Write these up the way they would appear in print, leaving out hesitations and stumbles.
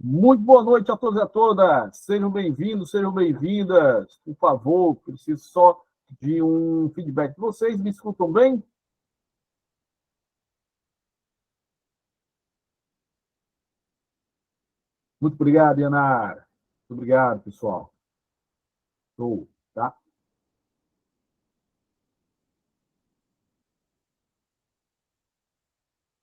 Muito boa noite a todos e a todas. Sejam bem-vindos, sejam bem-vindas. Por favor, preciso só de um feedback de vocês. Me escutam bem? Muito obrigado, Yanara. Muito obrigado, pessoal. Show, tá?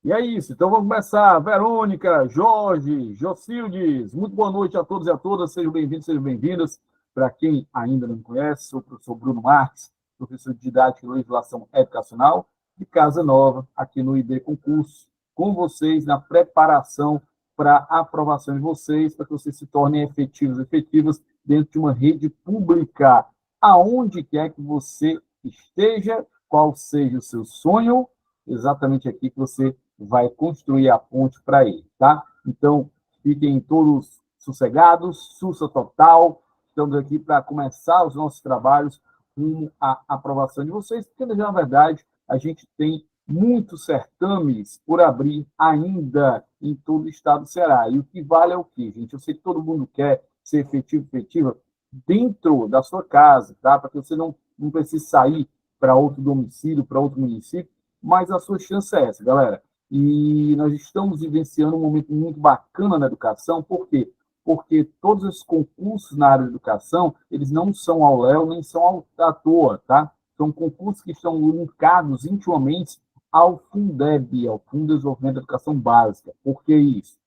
E é isso. Então vamos começar. Verônica, Jorge, Jocildes, muito boa noite a todos e a todas. Sejam bem-vindos, sejam bem-vindas. Para quem ainda não me conhece, sou o professor Bruno Marques, professor de Didática e Legislação Educacional de Casa Nova, aqui no IB Concurso, com vocês na preparação para a aprovação de vocês, para que vocês se tornem efetivos e efetivas dentro de uma rede pública, aonde quer que você esteja, qual seja o seu sonho, exatamente aqui que você vai construir a ponte para ele, tá? Então, fiquem todos sossegados, sussa total. Estamos aqui para começar os nossos trabalhos com a aprovação de vocês, porque, na verdade, a gente tem muitos certames por abrir ainda em todo o estado do Ceará. E o que vale é o quê, gente? Eu sei que todo mundo quer ser efetivo, efetiva dentro da sua casa, tá? Para que você não precise sair para outro domicílio, para outro município, mas a sua chance é essa, galera. E nós estamos vivenciando um momento muito bacana na educação, por quê? Porque todos esses concursos na área de educação, eles não são ao léu, nem são à toa, tá? São concursos que estão linkados intimamente ao Fundeb, ao Fundo de Desenvolvimento da Educação Básica. Por que isso?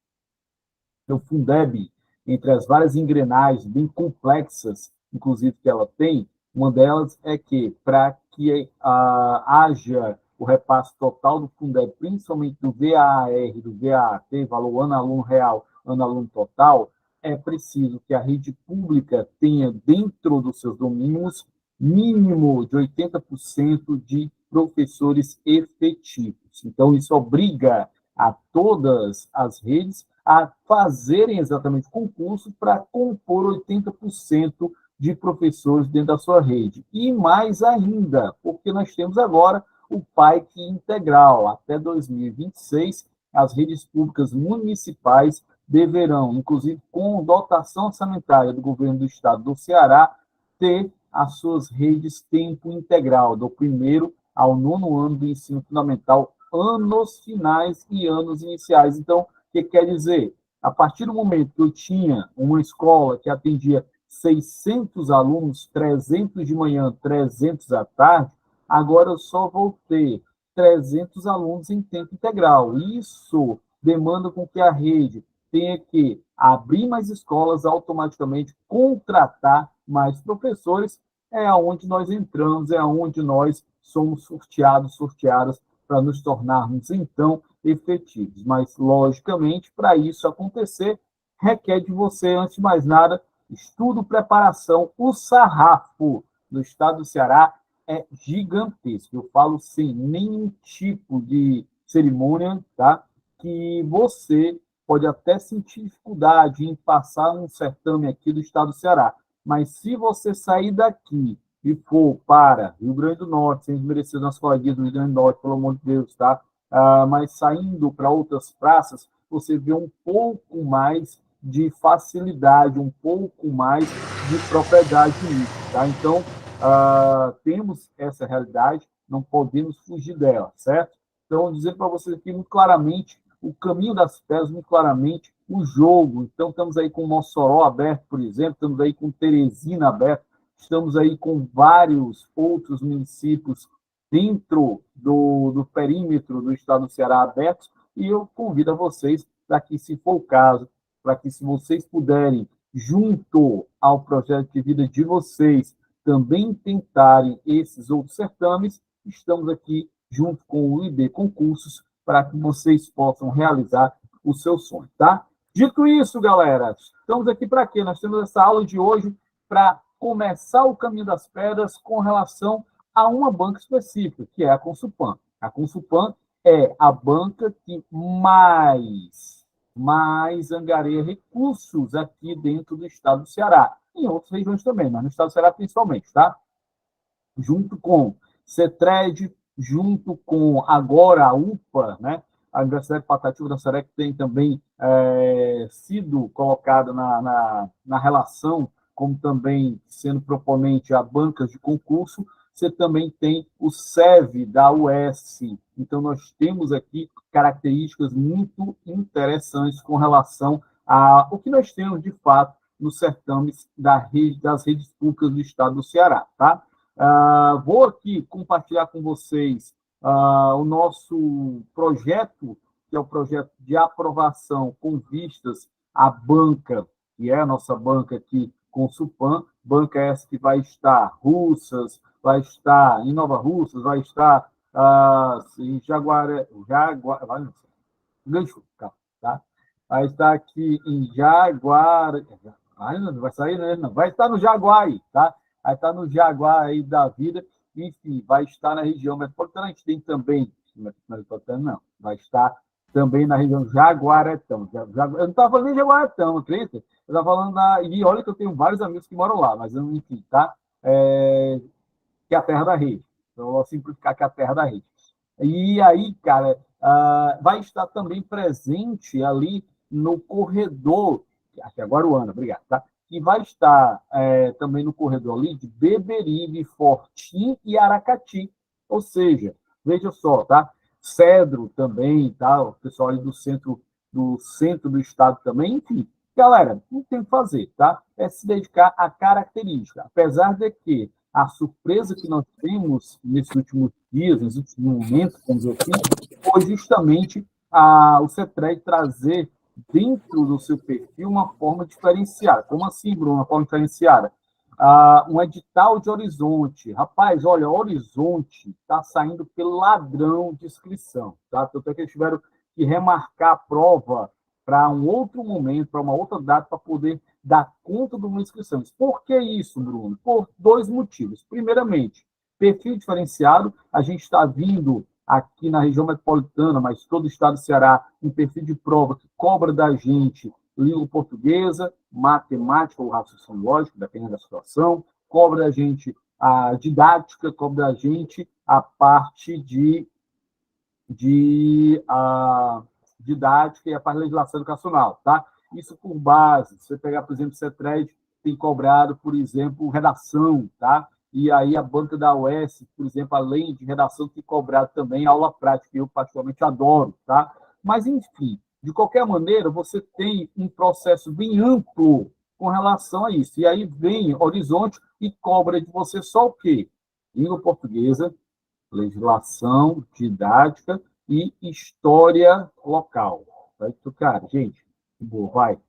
O Fundeb, entre as várias engrenagens bem complexas, inclusive, que ela tem, uma delas é que, para que haja o repasse total do Fundeb, principalmente do VAR, do VAT, valor ano-aluno real, ano-aluno total, é preciso que a rede pública tenha dentro dos seus domínios mínimo de 80% de professores efetivos. Então, isso obriga a todas as redes a fazerem exatamente concurso para compor 80% de professores dentro da sua rede. E mais ainda, porque nós temos agora o PAEC integral. Até 2026, as redes públicas municipais deverão, inclusive com dotação orçamentária do governo do estado do Ceará, ter as suas redes tempo integral, do primeiro ao nono ano do ensino fundamental, anos finais e anos iniciais. Então, o que quer dizer? A partir do momento que eu tinha uma escola que atendia 600 alunos, 300 de manhã, 300 à tarde, agora eu só vou ter 300 alunos em tempo integral. Isso demanda com que a rede tenha que abrir mais escolas, automaticamente contratar mais professores, é aonde nós entramos, é aonde nós somos sorteadas para nos tornarmos, então, efetivos. Mas, logicamente, para isso acontecer, requer de você, antes de mais nada, estudo, preparação. O sarrafo no estado do Ceará é gigantesco. Eu falo sem nenhum tipo de cerimônia, tá? Que você pode até sentir dificuldade em passar um certame aqui do estado do Ceará. Mas se você sair daqui e for para Rio Grande do Norte, sem desmerecer nas coleguinhas do Rio Grande do Norte, pelo amor de Deus, tá? Mas saindo para outras praças, você vê um pouco mais de facilidade, um pouco mais de propriedade nisso, tá? Então, temos essa realidade, não podemos fugir dela, certo? Então, dizer para vocês aqui muito claramente o caminho das pedras, muito claramente o jogo. Então, estamos aí com Mossoró aberto, por exemplo, estamos aí com Teresina aberto, estamos aí com vários outros municípios dentro do perímetro do estado do Ceará abertos, e eu convido a vocês para que, se for o caso, para que, se vocês puderem, junto ao projeto de vida de vocês, também tentarem esses outros certames, estamos aqui junto com o IB Concursos para que vocês possam realizar o seu sonho, tá? Dito isso, galera, estamos aqui para quê? Nós temos essa aula de hoje para começar o caminho das pedras com relação a uma banca específica, que é a Consulpan. A Consulpan é a banca que mais angariia recursos aqui dentro do estado do Ceará. Em outras regiões também, mas no estado do Ceará principalmente, tá? Junto com CETRED, junto com agora a UPA, né? a Universidade Patativa da Serra, que tem também sido colocada na relação, como também sendo proponente a bancas de concurso. Você também tem o SEV da UES. Então, nós temos aqui características muito interessantes com relação ao que nós temos, de fato, nos certames das redes públicas do Estado do Ceará. Tá? Vou aqui compartilhar com vocês o nosso projeto, que é o projeto de aprovação com vistas à banca, que é a nossa banca aqui com o Supan, banca essa que vai estar Russas, vai estar em Nova Russas, vai estar em Jaguaré, tá? Vai estar aqui em Jaguaré, não vai sair, né? Não, vai estar no Jaguari, tá? Vai estar no Jaguar aí da vida, enfim, vai estar na região metropolitana. A gente tem também, metropolitana não, vai estar também na região Jaguaretão. Eu não estava falando em Jaguaretão, acredita? Eu estava falando e olha que eu tenho vários amigos que moram lá, mas enfim, tá? Que é a terra da rede. Então, eu vou simplificar que é a terra da rede. E aí, cara, vai estar também presente ali no corredor, aqui é Guaruana, obrigado, tá? Que vai estar também no corredor ali de Beberibe, Fortim e Aracati. Ou seja, veja só, tá? Cedro também, tá? O pessoal ali do centro do estado também, enfim. Galera, não tem o que fazer, tá? É se dedicar à característica. Apesar de que a surpresa que nós temos nesses últimos dias, nesses últimos momentos, vamos dizer assim, foi justamente o CETREG trazer dentro do seu perfil uma forma diferenciada. Como assim, Bruno, uma forma diferenciada? Um edital de Horizonte. Rapaz, olha, Horizonte está saindo pelo ladrão de inscrição. Tá? Tanto é que eles tiveram que remarcar a prova para um outro momento, para uma outra data, para poder dar conta de uma inscrição. Por que isso, Bruno? Por dois motivos. Primeiramente, perfil diferenciado. A gente está vindo aqui na região metropolitana, mas todo o estado do Ceará, um perfil de prova que cobra da gente língua portuguesa, matemática ou raciocínio lógico, dependendo da situação, cobra da gente a didática, cobra da gente a parte de didática e a parte de legislação educacional, tá? Isso por base. Se você pegar, por exemplo, o CETRED tem cobrado, por exemplo, redação, tá? E aí a banca da UES, por exemplo, além de redação, tem cobrado também aula prática, que eu particularmente adoro, tá? Mas, enfim, de qualquer maneira, você tem um processo bem amplo com relação a isso. E aí vem Horizonte e cobra de você só o quê? Língua portuguesa, legislação, didática e história local. Cara, gente, boa, vai.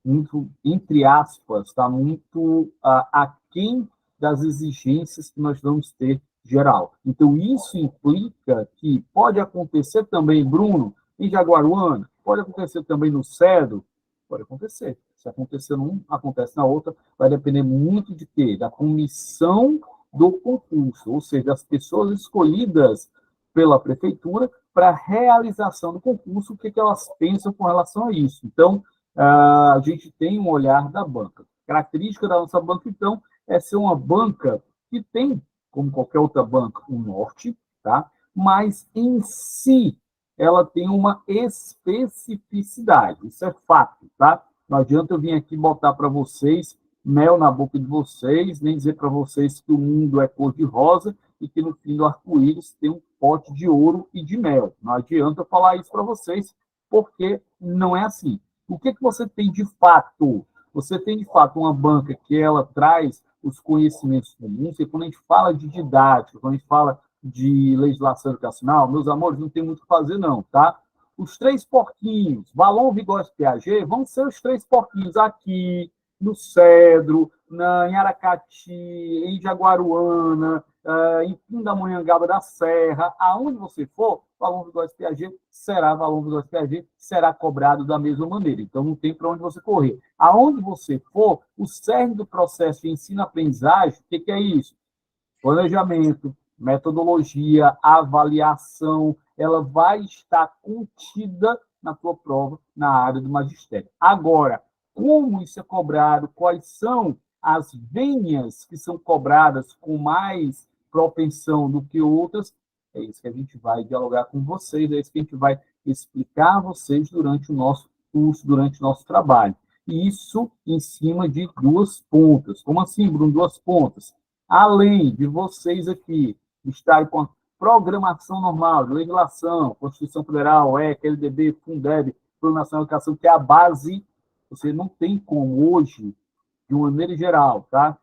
Muito, entre aspas, está muito aquém das exigências que nós vamos ter geral. Então, isso implica que pode acontecer também, Bruno, em Jaguaruana, pode acontecer também no Cedro, pode acontecer. Se acontecer num, acontece na outra, vai depender muito de quê? Da comissão do concurso, ou seja, das pessoas escolhidas pela prefeitura para a realização do concurso, o que elas pensam com relação a isso. Então, a gente tem um olhar da banca. Característica da nossa banca, então, é ser uma banca que tem, como qualquer outra banca, um norte, tá? Mas em si ela tem uma especificidade. Isso é fato, tá? Não adianta eu vir aqui botar para vocês mel na boca de vocês, nem dizer para vocês que o mundo é cor-de-rosa e que no fim do arco-íris tem um pote de ouro e de mel. Não adianta eu falar isso para vocês, porque não é assim. O que você tem de fato? Você tem, de fato, uma banca que ela traz os conhecimentos comuns, e quando a gente fala de didática, quando a gente fala de legislação educacional, meus amores, não tem muito o que fazer, não, tá? Os três porquinhos, Valon, Vigório e Piaget, vão ser os três porquinhos aqui, no Cedro, em Aracati, em Jaguaruana, em Pindamonhangaba da Serra, aonde você for, Valon Vigório Piaget será Valon Vigório Piaget, será cobrado da mesma maneira. Então, não tem para onde você correr. Aonde você for, o cerne do processo de ensino-aprendizagem, o que é isso? Planejamento, metodologia, avaliação, ela vai estar contida na tua prova na área do magistério. Agora, como isso é cobrado, quais são as venhas que são cobradas com mais propensão do que outras, É isso que a gente vai dialogar com vocês, é isso que a gente vai explicar a vocês durante o nosso curso, durante o nosso trabalho. E isso em cima de duas pontas. Como assim, Bruno? Duas pontas. Além de vocês aqui estarem com a programação normal, de legislação, Constituição Federal, ECA, LDB, Fundeb, Plano Nacional de Educação, que é a base, você não tem como hoje, de uma maneira geral, tá?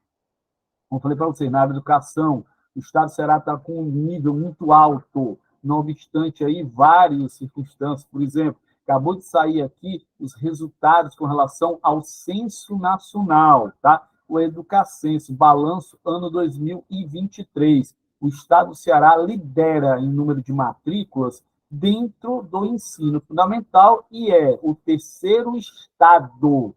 Como eu falei para vocês, na área de educação, o Estado do Ceará está com um nível muito alto, não obstante aí várias circunstâncias. Por exemplo, acabou de sair aqui os resultados com relação ao Censo Nacional, tá? O Educacenso, balanço ano 2023. O Estado do Ceará lidera em número de matrículas dentro do ensino fundamental e é o terceiro estado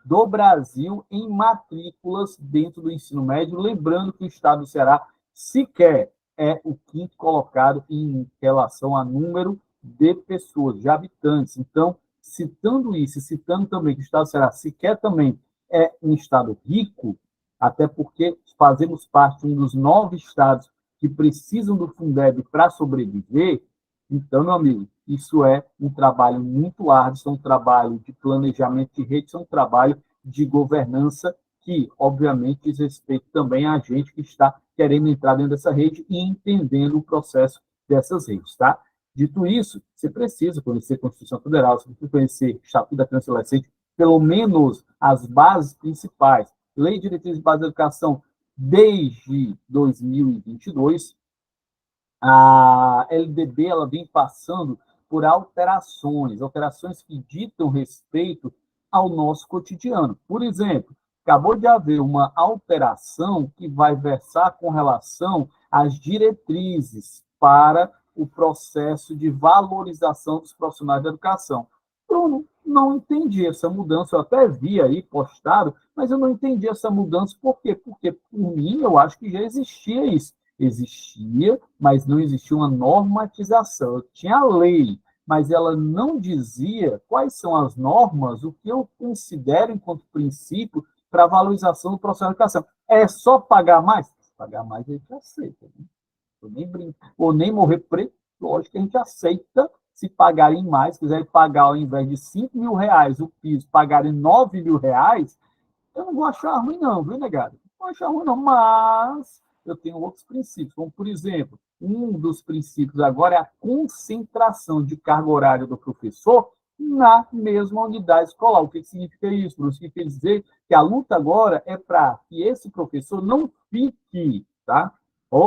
do Brasil em matrículas dentro do ensino médio, lembrando que o estado do Ceará sequer é o quinto colocado em relação a número de pessoas, de habitantes. Então, citando isso, citando também que o estado do Ceará sequer também é um estado rico, até porque fazemos parte de um dos 9 estados que precisam do Fundeb para sobreviver. Então, meu amigo, isso é um trabalho muito árduo, isso é um trabalho de planejamento de rede, isso é um trabalho de governança que, obviamente, diz respeito também a gente que está querendo entrar dentro dessa rede e entendendo o processo dessas redes, tá? Dito isso, você precisa conhecer a Constituição Federal, você precisa conhecer o Estatuto da Criança e Adolescente, pelo menos as bases principais. Lei de Diretrizes Básicas da Educação, desde 2022, a LDB ela vem passando por alterações que ditam respeito ao nosso cotidiano. Por exemplo, acabou de haver uma alteração que vai versar com relação às diretrizes para o processo de valorização dos profissionais da educação. Bruno, não entendi essa mudança, eu até vi aí postado, mas eu não entendi essa mudança, por quê? Porque, por mim, eu acho que já existia isso. Existia, mas não existia uma normatização. Tinha a lei, mas ela não dizia quais são as normas, o que eu considero enquanto princípio para a valorização do processo de educação. É só pagar mais? Pagar mais a gente aceita. Né? Eu nem brinco. Ou nem morrer preto, lógico que a gente aceita se pagarem mais, quiserem pagar ao invés de R$ 5.000 o piso, pagarem R$ 9.000, eu não vou achar ruim não, viu, negado? Não vou achar ruim não, mas eu tenho outros princípios, como, por exemplo, um dos princípios agora é a concentração de carga horária do professor na mesma unidade escolar. O que significa isso, Bruno? Isso quer dizer que a luta agora é para que esse professor não fique, tá?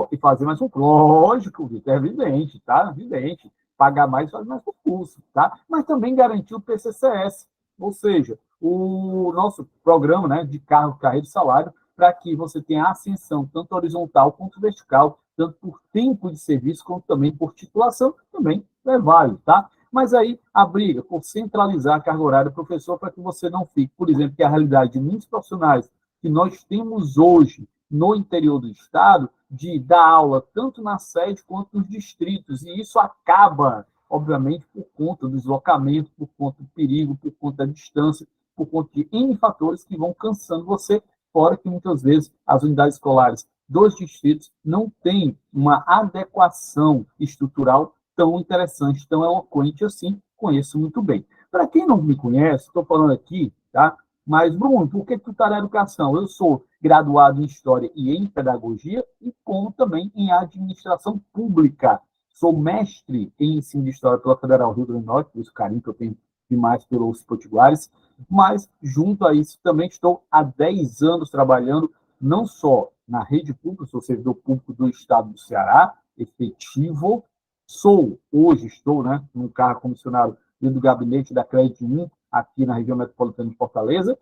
E fazer mais um, lógico, Vitor, é evidente, tá? Evidente. Pagar mais, fazer mais concurso, tá? Mas também garantir o PCCS, ou seja, o nosso programa, né, de cargo, carreira e salário, para que você tenha ascensão tanto horizontal quanto vertical, tanto por tempo de serviço quanto também por titulação, também é válido, tá? Mas aí a briga por centralizar a carga horária do professor para que você não fique, por exemplo, que a realidade de muitos profissionais que nós temos hoje no interior do estado, de dar aula tanto na sede quanto nos distritos, e isso acaba, obviamente, por conta do deslocamento, por conta do perigo, por conta da distância, por conta de N fatores que vão cansando você, fora que muitas vezes as unidades escolares dos distritos não têm uma adequação estrutural tão interessante, tão eloquente assim, conheço muito bem. Para quem não me conhece, estou falando aqui, tá? Mas, Bruno, por que tu está na educação? Eu sou graduado em História e em Pedagogia e como também em Administração Pública. Sou mestre em Ensino de História pela Federal Rio Grande do Norte, por isso o carinho que eu tenho demais pelos potiguares, mas, junto a isso, também estou há 10 anos trabalhando não só na rede pública, sou servidor público do Estado do Ceará, efetivo, estou, né, no cargo comissionado dentro do gabinete da Crédito 1, aqui na região metropolitana de Fortaleza,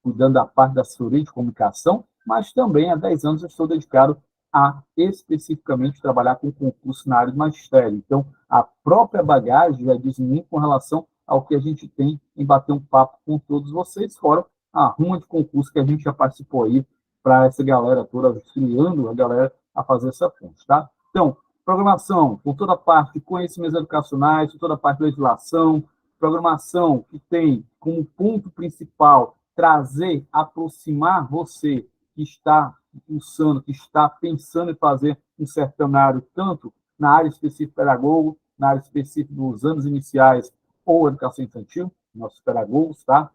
cuidando da parte da assessoria de comunicação, mas também há 10 anos eu estou dedicado a especificamente trabalhar com concurso na área de magistério. Então, a própria bagagem já diz muito com relação ao que a gente tem em bater um papo com todos vocês, fora a ruma de concurso que a gente já participou aí para essa galera toda, auxiliando a galera a fazer essa ponte, tá? Então, programação, com toda a parte de conhecimentos educacionais, com toda a parte de legislação, programação que tem como ponto principal aproximar você que está impulsando, que está pensando em fazer um certanário tanto na área específica pedagogo, na área específica dos anos iniciais ou educação infantil, nossos pedagogos, tá?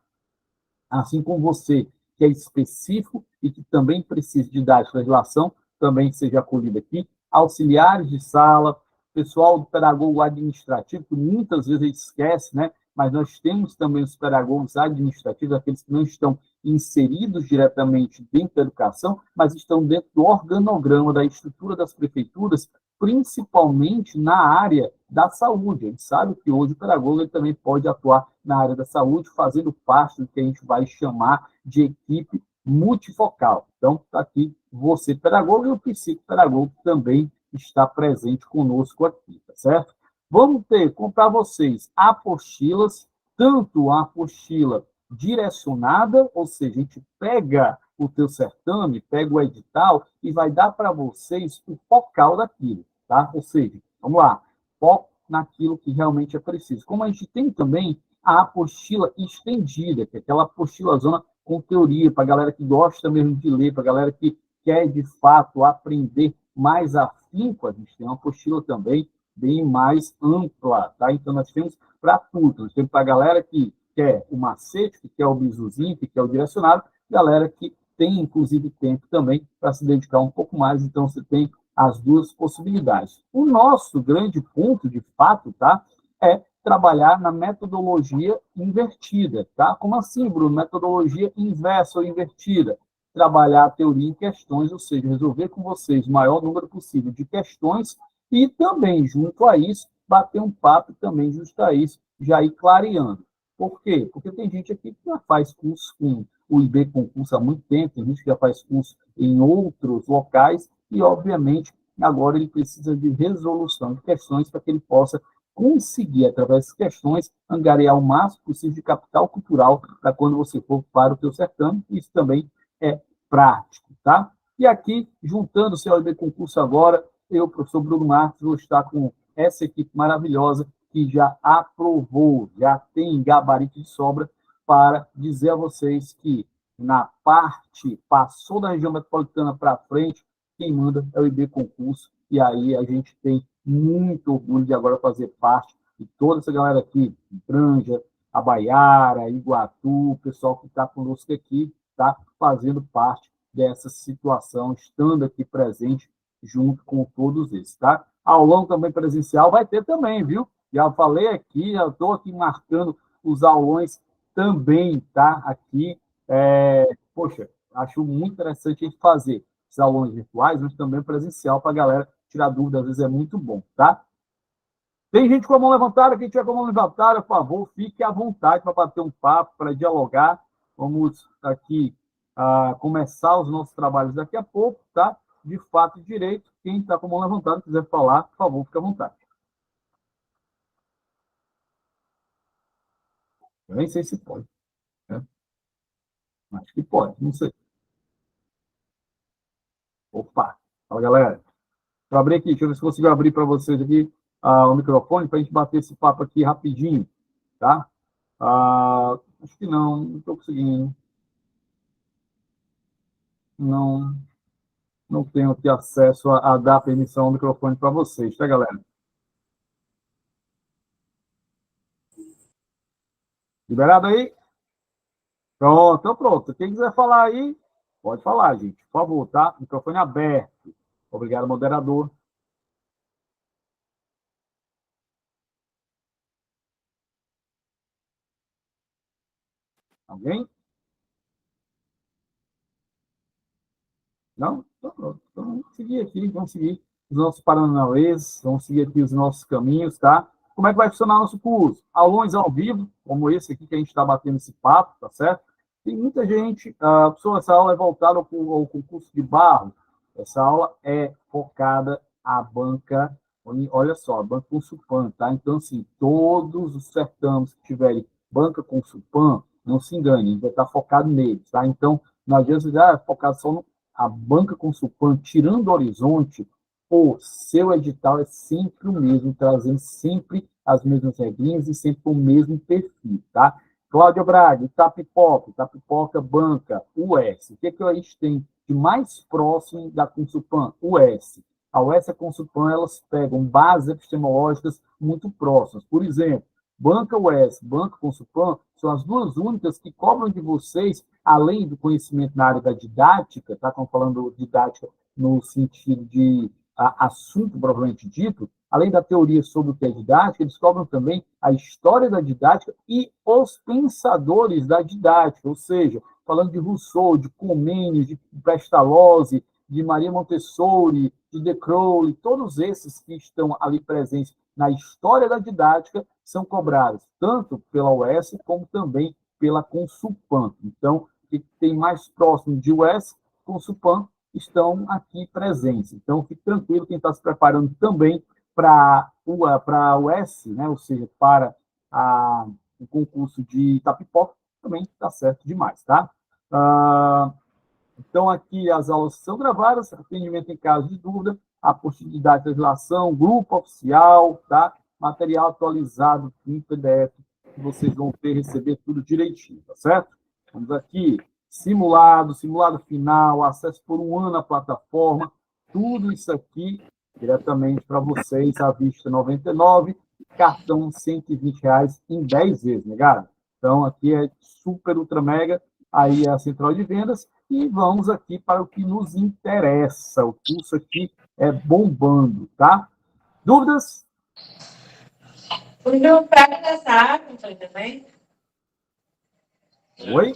Assim como você, que é específico e que também precisa de didática e legislação, também seja acolhido aqui. Auxiliares de sala, pessoal do pedagogo administrativo, que muitas vezes a gente esquece, né? Mas nós temos também os pedagogos administrativos, aqueles que não estão inseridos diretamente dentro da educação, mas estão dentro do organograma da estrutura das prefeituras, principalmente na área da saúde. A gente sabe que hoje o pedagogo ele também pode atuar na área da saúde, fazendo parte do que a gente vai chamar de equipe multifocal. Então, está aqui você, pedagogo, e o psicopedagogo também está presente conosco aqui, tá certo? Vamos ter, para vocês, apostilas, tanto a apostila direcionada, ou seja, a gente pega o teu certame, pega o edital e vai dar para vocês o focal daquilo, tá? Ou seja, vamos lá, foco naquilo que realmente é preciso. Como a gente tem também a apostila estendida, que é aquela apostila zona com teoria, para a galera que gosta mesmo de ler, para a galera que quer, de fato, aprender mais afinco, a gente tem uma apostila também bem mais ampla, tá? Então, nós temos para tudo. Nós temos para a galera que quer o macete, que quer o bisuzinho, que quer o direcionado, galera que tem, inclusive, tempo também para se dedicar um pouco mais, então você tem as duas possibilidades. O nosso grande ponto, de fato, tá, é trabalhar na metodologia invertida, tá? Como assim, Bruno? Metodologia inversa ou invertida? Trabalhar a teoria em questões, ou seja, resolver com vocês o maior número possível de questões e também, junto a isso, bater um papo e também justo a isso, já ir clareando. Por quê? Porque tem gente aqui que já faz curso com o IB Concurso há muito tempo, tem gente que já faz curso em outros locais e, obviamente, agora ele precisa de resolução de questões para que ele possa conseguir, através das questões, angariar o máximo possível de capital cultural para quando você for para o teu certame. Isso também é prático, tá? E aqui, juntando-se ao IB Concurso agora, eu, professor Bruno Marques, vou estar com essa equipe maravilhosa que já aprovou, já tem gabarito de sobra para dizer a vocês que na parte, passou da região metropolitana para frente, quem manda é o IB Concurso, e aí a gente tem muito orgulho de agora fazer parte de toda essa galera aqui, Franja, Abaiara, Iguatu, o pessoal que está conosco aqui, está fazendo parte dessa situação, estando aqui presente junto com todos esses, tá? Aulão também presencial vai ter também, viu? Já falei aqui, já estou aqui marcando os aulões também, tá? Aqui, poxa, acho muito interessante a gente fazer esses aulões virtuais, mas também presencial para a galera tirar dúvida, às vezes é muito bom, tá? Tem gente com a mão levantada, quem tiver com a mão levantada, por favor, fique à vontade para bater um papo, para dialogar. Vamos aqui começar os nossos trabalhos daqui a pouco, tá? De fato e direito. Quem está com a mão levantada, quiser falar, por favor, fique à vontade. Eu nem sei se pode, né? Acho que pode, não sei. Opa! Fala, galera. Deixa eu abrir aqui, deixa eu ver se consigo abrir para vocês aqui o microfone para a gente bater esse papo aqui rapidinho, tá? Acho que não estou conseguindo. Não, não tenho aqui acesso a dar permissão ao microfone para vocês, tá, galera? Liberado aí? Pronto, então pronto. Quem quiser falar aí, pode falar, gente. Por favor, tá? Microfone aberto. Obrigado, moderador. Alguém? Não? Então, pronto. Então, vamos seguir aqui, vamos seguir os nossos paranauês, vamos seguir aqui os nossos caminhos, tá? Como é que vai funcionar nosso curso? Aulões ao vivo, como esse aqui que a gente está batendo esse papo, tá certo? Tem muita gente, pessoa, essa aula é voltada ao concurso de barro, essa aula é focada à banca, olha só, a banca com Supan, tá? Então, assim, todos os certames que tiverem banca com Supan, não se engane, a gente vai estar focado neles, tá? Então, não adianta já focar só no a banca Consulpan, tirando o horizonte, o seu edital é sempre o mesmo, trazendo sempre as mesmas regrinhas e sempre o mesmo perfil, tá? Cláudia Braga, Itapipoca, Banca, US. O que a gente tem de mais próximo da Consulpan? US. a UES e a Consulpan, elas pegam bases epistemológicas muito próximas. Por exemplo, Banca UES, Banca Consulpan, são as duas únicas que cobram de vocês, além do conhecimento na área da didática, tá? Estamos falando de didática no sentido de assunto propriamente dito, além da teoria sobre o que é didática, eles cobram também a história da didática e os pensadores da didática, ou seja, falando de Rousseau, de Comênios, de Pestalozzi, de Maria Montessori, de De Crowley, todos esses que estão ali presentes na história da didática são cobrados tanto pela UES como também pela Consulpan. Então, o que tem mais próximo de UES, Consulpan, estão aqui presentes. Então, fique tranquilo, quem está se preparando também para a UES, né, ou seja, para o concurso de Itapipoca, também está certo demais, tá? Então, aqui as aulas são gravadas, atendimento em caso de dúvida, apostila de legislação, grupo oficial, tá? Material atualizado em PDF, que vocês vão ter, receber tudo direitinho, tá certo? Vamos aqui, simulado final, acesso por um ano à plataforma, tudo isso aqui diretamente para vocês, à vista R$ 99, cartão R$ 120 em 10 vezes, né, cara? Então, aqui é super, ultra, mega, aí é a central de vendas, e vamos aqui para o que nos interessa. O curso aqui é bombando, tá? Dúvidas? O meu prato dessa água também? Oi?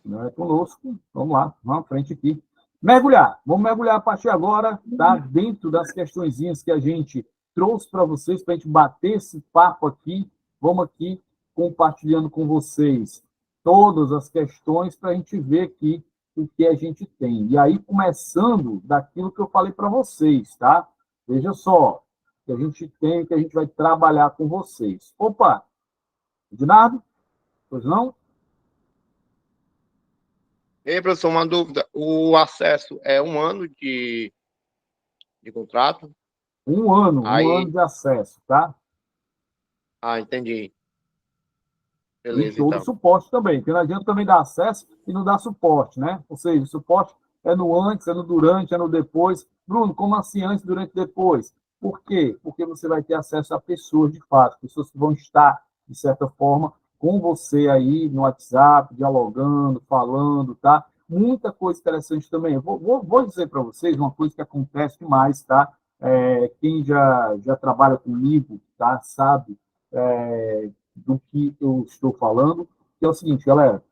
Não é conosco. Vamos lá, vamos à frente aqui. Mergulhar. Vamos mergulhar a partir de agora, tá? Dentro das questõezinhas que a gente trouxe para vocês, para a gente bater esse papo aqui. Vamos aqui compartilhando com vocês todas as questões para a gente ver aqui o que a gente tem. E aí, começando daquilo que eu falei para vocês, tá? Veja só, que a gente tem, que a gente vai trabalhar com vocês. Opa! Ednardo? Pois não? E aí, professor, uma dúvida. O acesso é 1 ano de contrato? Um ano Aí... de acesso, tá? Entendi. E Beleza, todo então. suporte também, porque não adianta também dar acesso e não dar suporte, né? Ou seja, o suporte é no antes, é no durante, é no depois. Bruno, como assim antes, durante e depois? Por quê? Porque você vai ter acesso a pessoas de fato, pessoas que vão estar, de certa forma, com você aí no WhatsApp, dialogando, falando, tá? Muita coisa interessante também. Vou dizer para vocês uma coisa que acontece demais, tá? Quem já trabalha comigo, tá? Sabe do que eu estou falando, que é o seguinte, galera,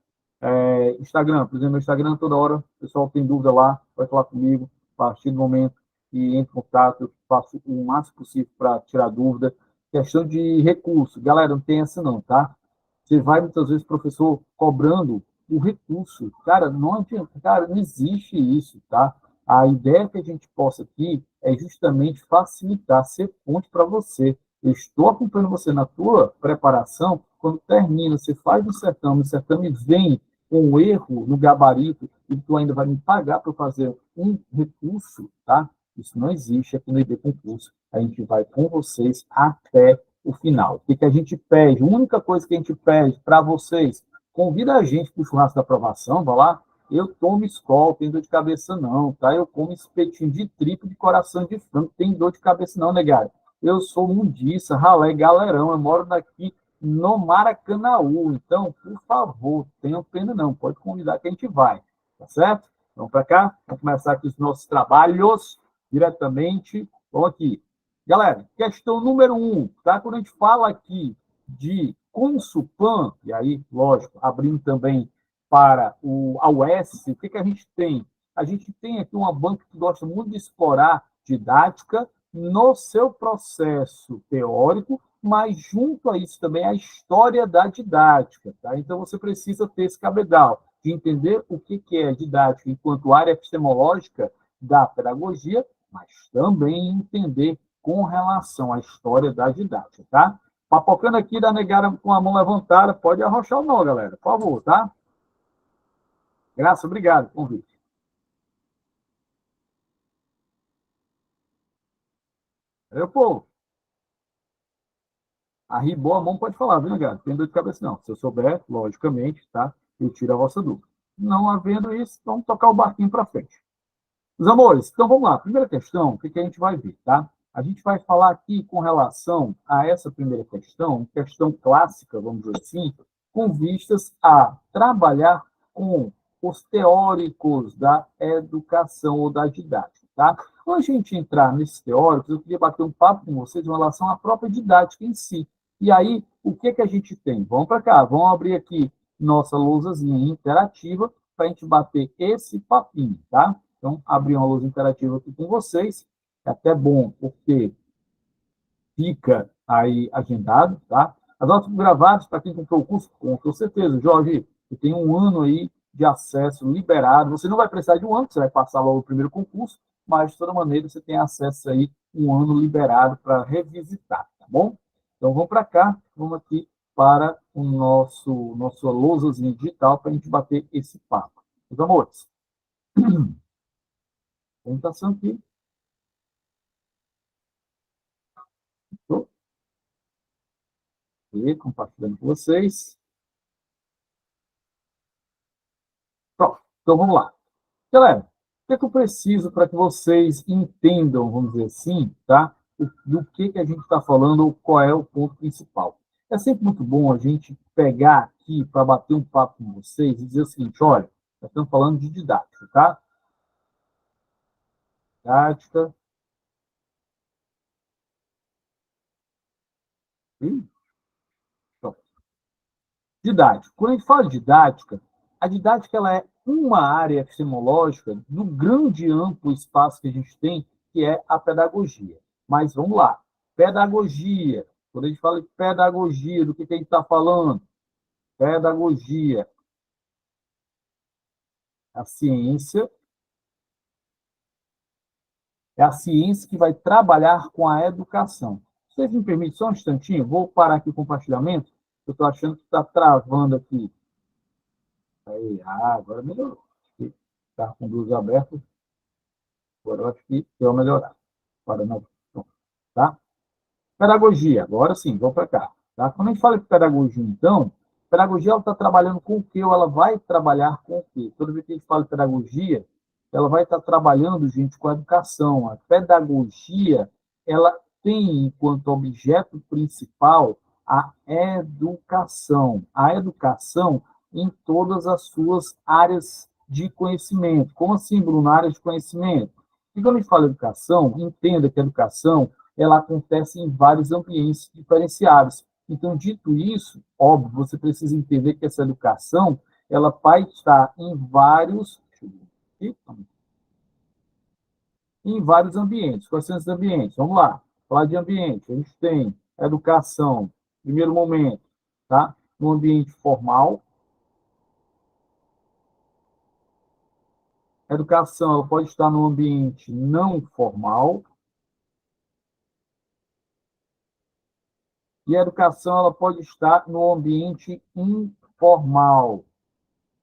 Instagram, por exemplo, no Instagram, toda hora, o pessoal tem dúvida lá, vai falar comigo, a partir do momento que entra em contato, eu faço o máximo possível para tirar dúvida. Questão de recurso, galera, não tem essa não, tá? Você vai, muitas vezes, professor, cobrando o recurso. Cara, não adianta, cara, não existe isso, tá? A ideia que a gente possa aqui é justamente facilitar, ser ponte para você. Eu estou acompanhando você na tua preparação, quando termina, você faz o certame vem com um erro no gabarito e tu ainda vai me pagar para fazer um recurso, tá? Isso não existe aqui no IB Concurso. A gente vai com vocês até o final. O que a gente pede? A única coisa que a gente pede para vocês, convida a gente para o churrasco da aprovação, vai lá. Eu tomo escola, tem dor de cabeça não, tá? Eu como espetinho de tripa de coração de frango, tem dor de cabeça não, negado. Eu sou mundiça, ralé, galerão, eu moro daqui no Maracanaú. Então, por favor, tenham pena não, pode convidar que a gente vai, tá certo? Vamos para cá, vamos começar aqui os nossos trabalhos diretamente. Vamos aqui. Galera, questão número 1, tá? Quando a gente fala aqui de Consulpan, e aí, lógico, abrindo também para a UES, o que a gente tem? A gente tem aqui uma banca que gosta muito de explorar didática no seu processo teórico, mas junto a isso também a história da didática, tá? Então você precisa ter esse cabedal de entender o que é didática enquanto área epistemológica da pedagogia, mas também entender com relação à história da didática, tá? Papocando aqui da negada com a mão levantada, pode arrochar ou não, galera, por favor, tá? Graça, obrigado pelo convite. Eu, pô, arribou a mão, pode falar, viu, negado? Não tem dor de cabeça, não. Se eu souber, logicamente, tá? Eu tiro a vossa dúvida. Não havendo isso, vamos tocar o barquinho para frente. Meus amores, então vamos lá. Primeira questão, o que a gente vai ver, tá? A gente vai falar aqui com relação a essa primeira questão clássica, vamos dizer assim, com vistas a trabalhar com os teóricos da educação ou da didática, tá? Antes de a gente entrar nesses teóricos, eu queria bater um papo com vocês em relação à própria didática em si. E aí, o que a gente tem? Vamos para cá, vamos abrir aqui nossa lousazinha interativa para a gente bater esse papinho, tá? Então, abrir uma lousa interativa aqui com vocês, é até bom, porque fica aí agendado, tá? As aulas gravadas, para quem comprou o curso, com certeza. Jorge, você tem um ano aí de acesso liberado. Você não vai precisar de um ano, você vai passar logo o primeiro concurso, mas, de toda maneira, você tem acesso aí um ano liberado para revisitar, tá bom? Então, vamos para cá, vamos aqui para o nossa lousazinha digital para a gente bater esse papo. Meus amores, apresentação aqui. Estou compartilhando com vocês. Pronto, então vamos lá. Galera, o que eu preciso para que vocês entendam, vamos dizer assim, tá? Do que a gente está falando, ou qual é o ponto principal. É sempre muito bom a gente pegar aqui para bater um papo com vocês e dizer o seguinte, olha, nós estamos falando de didática, tá? Didática. Pronto. Didática. Quando a gente fala de didática, a didática ela é uma área epistemológica do grande e amplo espaço que a gente tem, que é a pedagogia. Mas vamos lá. Pedagogia. Quando a gente fala de pedagogia, do que a gente está falando? Pedagogia. A ciência. É a ciência que vai trabalhar com a educação. Vocês me permitem só um instantinho? Vou parar aqui o compartilhamento. Eu estou achando que está travando aqui. Aí, agora melhorou. Está com luz aberta. Agora eu acho que deu uma melhorada. Agora não. Tá? Pedagogia. Agora sim, vamos para cá. Tá? Quando a gente fala de pedagogia, então, pedagogia ela está trabalhando com o quê? Ou ela vai trabalhar com o quê? Toda vez que a gente fala de pedagogia, ela vai estar trabalhando, gente, com a educação. A pedagogia, ela tem, enquanto objeto principal, a educação. A educação em todas as suas áreas de conhecimento. Como assim, Bruno? Áreas de conhecimento? E quando a gente fala educação, entenda que a educação ela acontece em vários ambientes diferenciados. Então, dito isso, óbvio, você precisa entender que essa educação ela vai estar em vários ambientes. Quais são esses ambientes? Vamos lá. Falar de ambiente. A gente tem educação, primeiro momento, tá? No ambiente formal. A educação ela pode estar no ambiente não formal. E a educação ela pode estar no ambiente informal.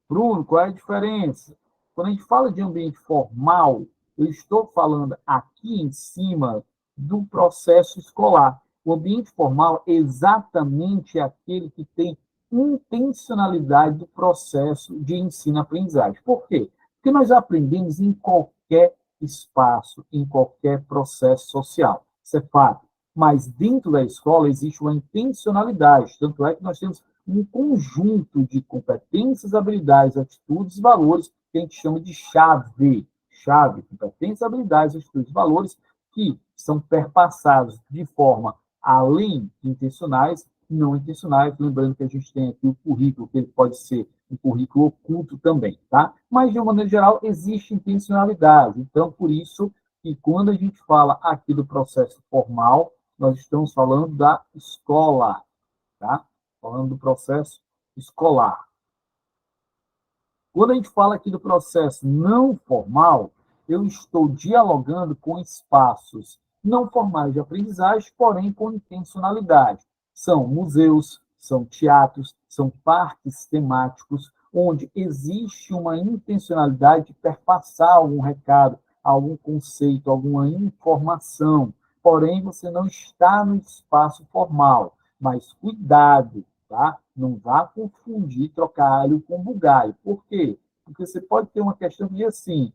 Bruno, qual é a diferença? Quando a gente fala de ambiente formal, eu estou falando aqui em cima do processo escolar. O ambiente formal é exatamente aquele que tem intencionalidade do processo de ensino-aprendizagem. Por quê? Porque nós aprendemos em qualquer espaço, em qualquer processo social. Isso é fato. Mas dentro da escola existe uma intencionalidade. Tanto é que nós temos um conjunto de competências, habilidades, atitudes e valores que a gente chama de chave. Chave, competências, habilidades, atitudes e valores que são perpassados de forma além de intencionais, não intencionais, lembrando que a gente tem aqui o currículo, que ele pode ser um currículo oculto também, tá? Mas, de uma maneira geral, existe intencionalidade. Então, por isso que quando a gente fala aqui do processo formal, nós estamos falando da escola, tá? Falando do processo escolar. Quando a gente fala aqui do processo não formal, eu estou dialogando com espaços não formais de aprendizagem, porém com intencionalidade. São museus, são teatros, são parques temáticos, onde existe uma intencionalidade de perpassar algum recado, algum conceito, alguma informação. Porém, você não está no espaço formal. Mas cuidado, tá? Não vá confundir trocar alho com bugalho. Por quê? Porque você pode ter uma questão de assim,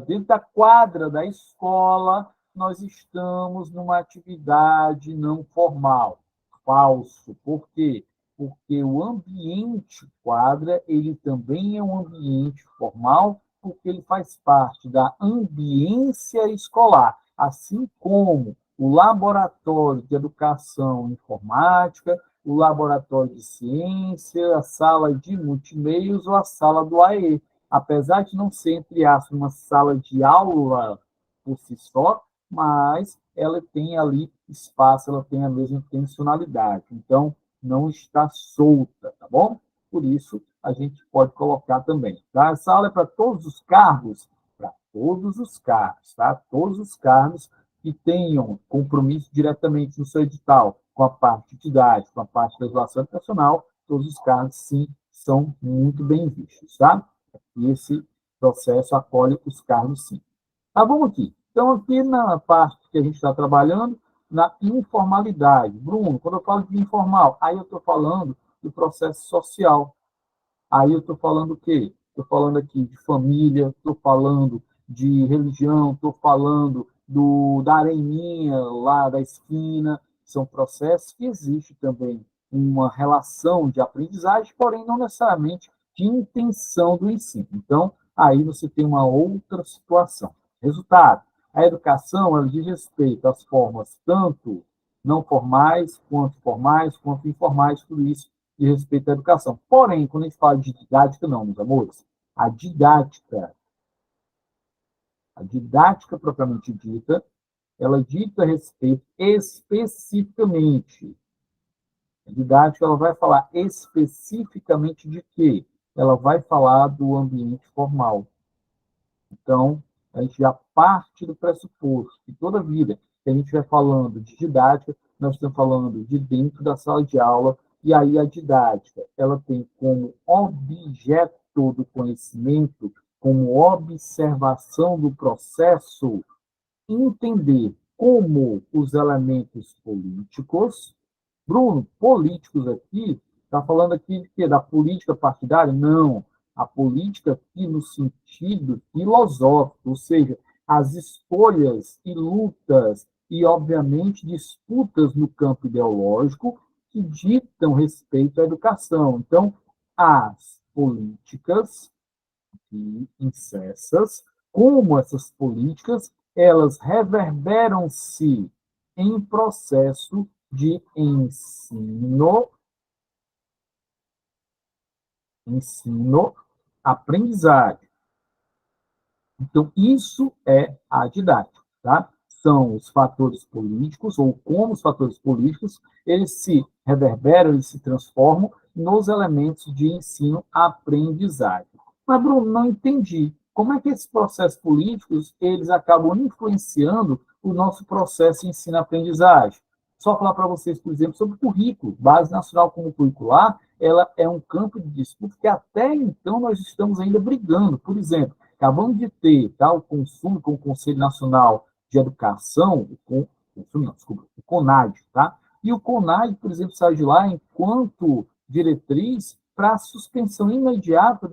Dentro da quadra da escola, nós estamos numa atividade não formal. Falso. Por quê? Porque o ambiente quadra, ele também é um ambiente formal, porque ele faz parte da ambiência escolar, assim como o laboratório de educação informática, o laboratório de ciência, a sala de multimeios ou a sala do AE. Apesar de não ser, entre aspas, uma sala de aula por si só, mas ela tem ali espaço, ela tem a mesma intencionalidade. Então, não está solta, tá bom? Por isso, a gente pode colocar também. Tá? Essa aula é para todos os cargos? Para todos os cargos, tá? Todos os cargos que tenham compromisso diretamente no seu edital com a parte didática, com a parte da legislação educacional, todos os cargos, sim, são muito bem vistos, tá? E esse processo acolhe os cargos, sim. Tá, vamos aqui. Então, aqui na parte que a gente está trabalhando, na informalidade. Bruno, quando eu falo de informal, aí eu estou falando do processo social. Aí eu estou falando o quê? Estou falando aqui de família, estou falando de religião, estou falando da areninha lá da esquina. São processos que existe também uma relação de aprendizagem, porém não necessariamente de intenção do ensino. Então, aí você tem uma outra situação. Resultado, a educação ela diz respeito às formas tanto não formais, quanto informais, tudo isso de respeito à educação. Porém, quando a gente fala de didática, não, meus amores. A didática propriamente dita, ela dita respeito especificamente. A didática ela vai falar especificamente de quê? Ela vai falar do ambiente formal. Então, a gente já parte do pressuposto que toda vida que a gente vai falando de didática, nós estamos falando de dentro da sala de aula, e aí a didática, ela tem como objeto do conhecimento, como observação do processo, entender como os elementos políticos. Bruno, políticos aqui, está falando aqui de quê? Da política partidária? Não. A política aqui no sentido filosófico, ou seja, as escolhas e lutas e, obviamente, disputas no campo ideológico que ditam respeito à educação. Então, as políticas incessas, como essas políticas, elas reverberam-se em processo de aprendizagem. Então, isso é a didática, tá? São os fatores políticos, ou como os fatores políticos, eles se reverberam, eles se transformam nos elementos de ensino-aprendizagem. Mas, Bruno, não entendi. Como é que esses processos políticos, eles acabam influenciando o nosso processo de ensino-aprendizagem? Só falar para vocês, por exemplo, sobre o currículo. Base Nacional Comum Curricular, ela é um campo de disputa que até então nós estamos ainda brigando. Por exemplo, acabamos de ter tá, o consumo com o Conselho Nacional de Educação, o CONAD, tá? E o CONAD, por exemplo, sai de lá enquanto diretriz para a suspensão imediata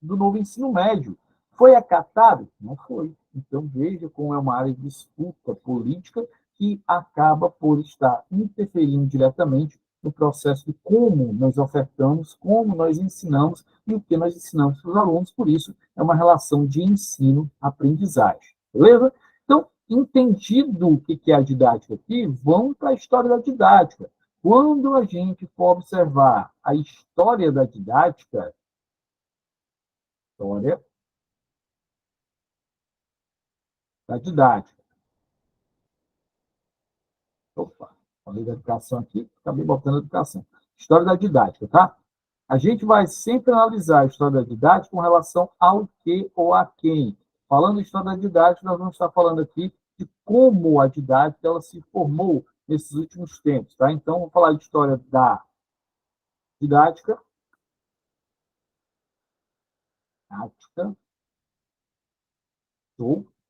do novo ensino médio. Foi acatado? Não foi. Então, veja como é uma área de disputa política que acaba por estar interferindo diretamente no processo de como nós ofertamos, como nós ensinamos e o que nós ensinamos para os alunos. Por isso, é uma relação de ensino-aprendizagem. Beleza? Então, entendido o que é a didática aqui, vamos para a história da didática. Quando a gente for observar a história da didática, história da didática. Opa, falei da educação aqui, acabei botando a educação. História da didática, tá? A gente vai sempre analisar a história da didática com relação ao que ou a quem. Falando de história da didática, nós vamos estar falando aqui de como a didática ela se formou nesses últimos tempos, tá? Então, vamos falar de história da didática,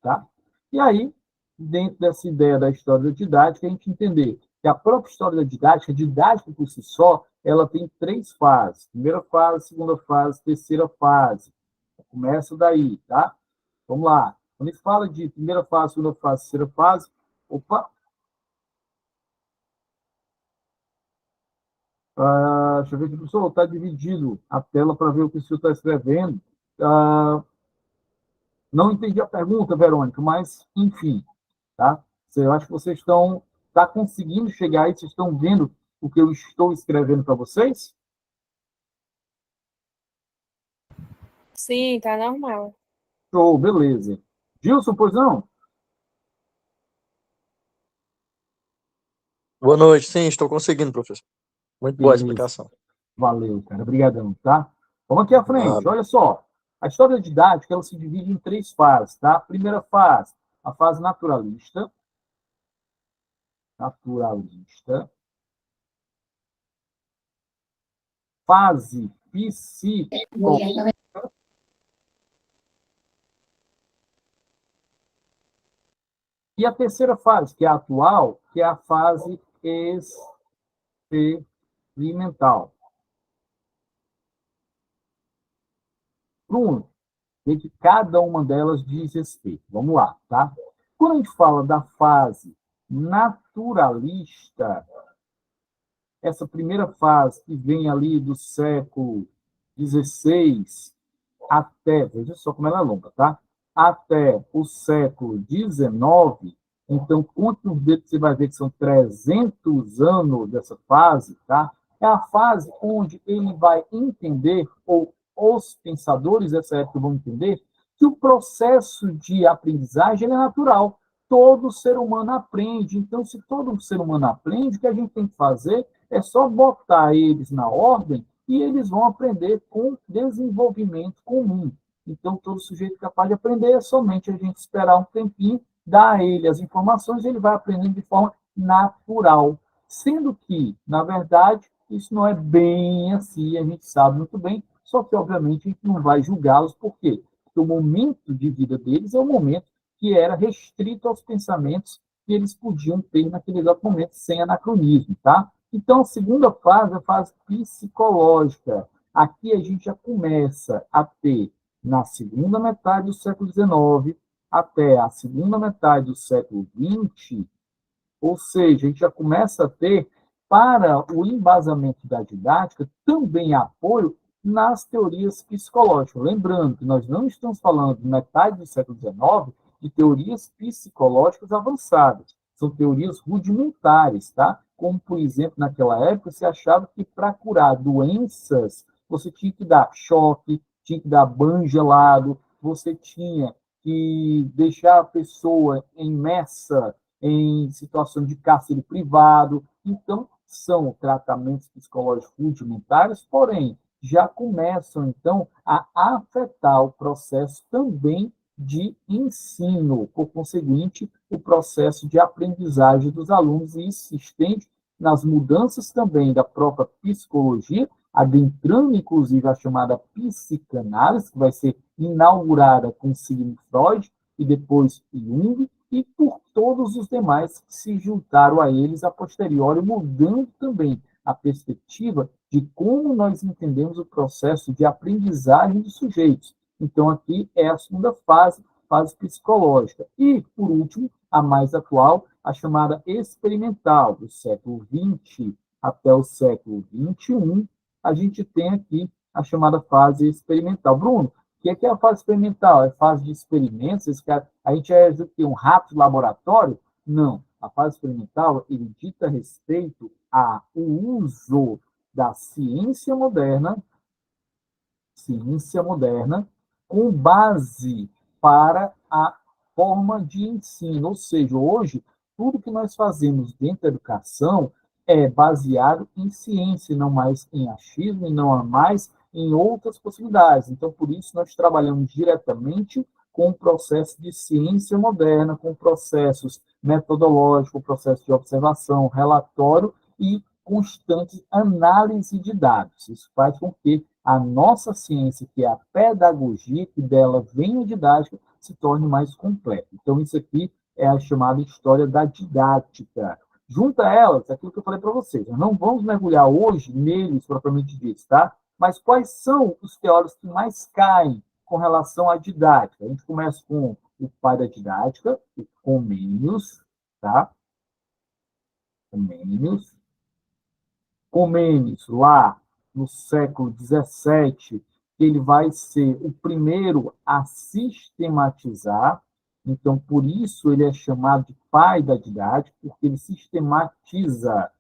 tá? E aí, dentro dessa ideia da história da didática, a gente entender que a própria história da didática, a didática por si só, ela tem 3 fases. Primeira fase, segunda fase, terceira fase. Começa daí, tá? Vamos lá. Quando a gente fala de primeira fase, segunda fase, terceira fase, opa! Deixa eu ver aqui, professor, está dividido a tela para ver o que o senhor está escrevendo. Não entendi a pergunta, Verônica, mas, enfim, tá? Eu acho que vocês estão conseguindo chegar aí, vocês estão vendo o que eu estou escrevendo para vocês? Sim, tá normal. Show, beleza. Gilson, pois não? Boa noite. Sim, estou conseguindo, professor. Muito boa a explicação. Valeu, cara. Obrigadão, tá? Vamos aqui à frente. Olha só. A história didática, ela se divide em 3 fases, tá? Primeira fase, a fase naturalista. Naturalista. Fase psicológica. E a terceira fase, que é a atual, que é a fase experimental. Bruno, de que cada uma delas diz respeito. Vamos lá, tá? Quando a gente fala da fase naturalista, essa primeira fase que vem ali do século XVI até, veja só como ela é longa, tá? Até o século XIX, então, quantos dedos você vai ver que são 300 anos dessa fase, tá? É a fase onde ele vai entender, ou os pensadores dessa época vão entender, que o processo de aprendizagem é natural. Todo ser humano aprende. Então, se todo ser humano aprende, o que a gente tem que fazer é só botar eles na ordem e eles vão aprender com desenvolvimento comum. Então, todo sujeito capaz de aprender é somente a gente esperar um tempinho, dar a ele as informações e ele vai aprendendo de forma natural. Sendo que, na verdade, isso não é bem assim, a gente sabe muito bem, só que, obviamente, a gente não vai julgá-los. Por quê? Porque o momento de vida deles é um momento que era restrito aos pensamentos que eles podiam ter naquele exato momento, sem anacronismo, tá? Então, a segunda fase é a fase psicológica. Aqui a gente já começa a ter, na segunda metade do século XIX até a segunda metade do século XX, ou seja, a gente já começa a ter, para o embasamento da didática, também apoio nas teorias psicológicas. Lembrando que nós não estamos falando, de metade do século XIX, de teorias psicológicas avançadas. São teorias rudimentares, tá? Como, por exemplo, naquela época, se achava que para curar doenças, você tinha que dar choque, tinha que dar banho gelado, você tinha que deixar a pessoa imersa em situação de cárcere privado. Então, são tratamentos psicológicos rudimentares, porém, já começam, então, a afetar o processo também de ensino, por conseguinte, o processo de aprendizagem dos alunos, e isso se estende nas mudanças também da própria psicologia, adentrando, inclusive, a chamada psicanálise, que vai ser inaugurada com Sigmund Freud e depois Jung, e por todos os demais que se juntaram a eles a posteriori, mudando também a perspectiva de como nós entendemos o processo de aprendizagem dos sujeitos. Então, aqui é a segunda fase, fase psicológica. E, por último, a mais atual, a chamada experimental, do século XX até o século XXI, a gente tem aqui a chamada fase experimental. Bruno, o que é a fase experimental? É fase de experimentos? A gente é um rato de laboratório? Não. A fase experimental, ele dita respeito ao uso da ciência moderna, com base para a forma de ensino. Ou seja, hoje, tudo que nós fazemos dentro da educação é baseado em ciência, e não mais em achismo, e não mais em outras possibilidades. Então, por isso, nós trabalhamos diretamente com o processo de ciência moderna, com processos metodológicos, processo de observação, relatório e constante análise de dados. Isso faz com que a nossa ciência, que é a pedagogia, que dela vem a didática, se torne mais completa. Então, isso aqui é a chamada história da didática. Junta elas, aquilo que eu falei para vocês. Nós não vamos mergulhar hoje neles propriamente dito, tá? Mas quais são os teóricos que mais caem com relação à didática? A gente começa com o pai da didática, o Comênios, tá? Comênios, lá no século XVII, ele vai ser o primeiro a sistematizar. Então, por isso ele é chamado de pai da didática, porque ele sistematizar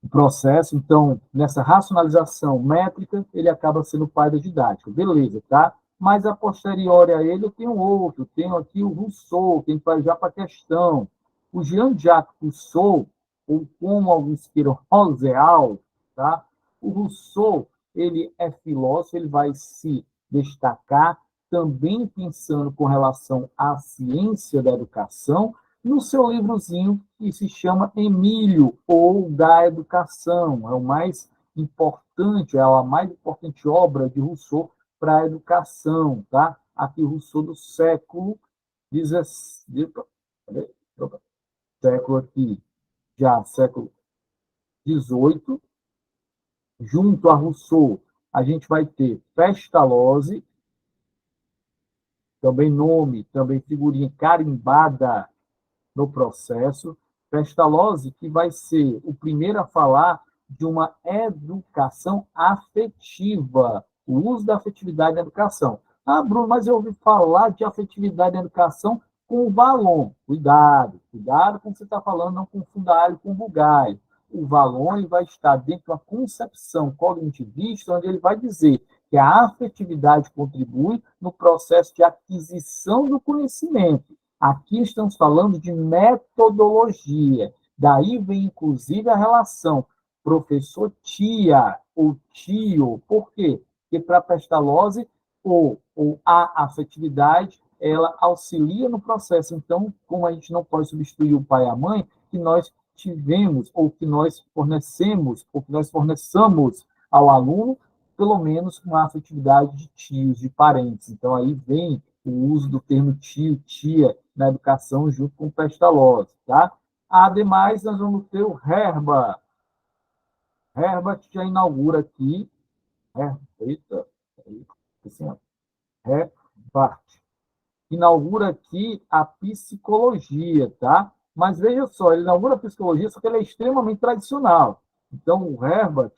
o processo. Então, nessa racionalização métrica, ele acaba sendo o pai da didática. Beleza, tá? Mas, a posteriori a ele, eu tenho outro. Tenho aqui o Rousseau, que a gente vai já para a questão. O Jean-Jacques Rousseau, ou como alguns queiram, Rousseau, tá? O Rousseau, ele é filósofo, ele vai se destacar também pensando com relação à ciência da educação, no seu livrozinho que se chama Emílio, ou da Educação. É o mais importante, é a mais importante obra de Rousseau para a educação, tá? Aqui Rousseau do século século XVIII. Junto a Rousseau, a gente vai ter Pestalozzi, também nome, também figurinha carimbada no processo. Pestalozzi, que vai ser o primeiro a falar de uma educação afetiva, o uso da afetividade na educação. Ah, Bruno, mas eu ouvi falar de afetividade na educação com o Vallon. Cuidado com o que você está falando, não confunda alho com bugalho. O Vallon ele vai estar dentro da concepção cognitivista, onde ele vai dizer que a afetividade contribui no processo de aquisição do conhecimento. Aqui estamos falando de metodologia. Daí vem, inclusive, a relação professor-tia ou tio. Por quê? Porque para a Pestalozzi, ou a afetividade, ela auxilia no processo. Então, como a gente não pode substituir o pai e a mãe, que nós tivemos, ou que nós fornecemos, ou que nós forneçamos ao aluno, pelo menos uma afetividade de tios, de parentes. Então, aí vem o uso do termo tio, tia, na educação, junto com o Pestalozzi, tá? Ademais, nós vamos ter o Herbart. Herbart já inaugura aqui, Herbart, inaugura aqui a psicologia, tá? Mas veja só, ele inaugura a psicologia, só que ele é extremamente tradicional. Então, o Herbart,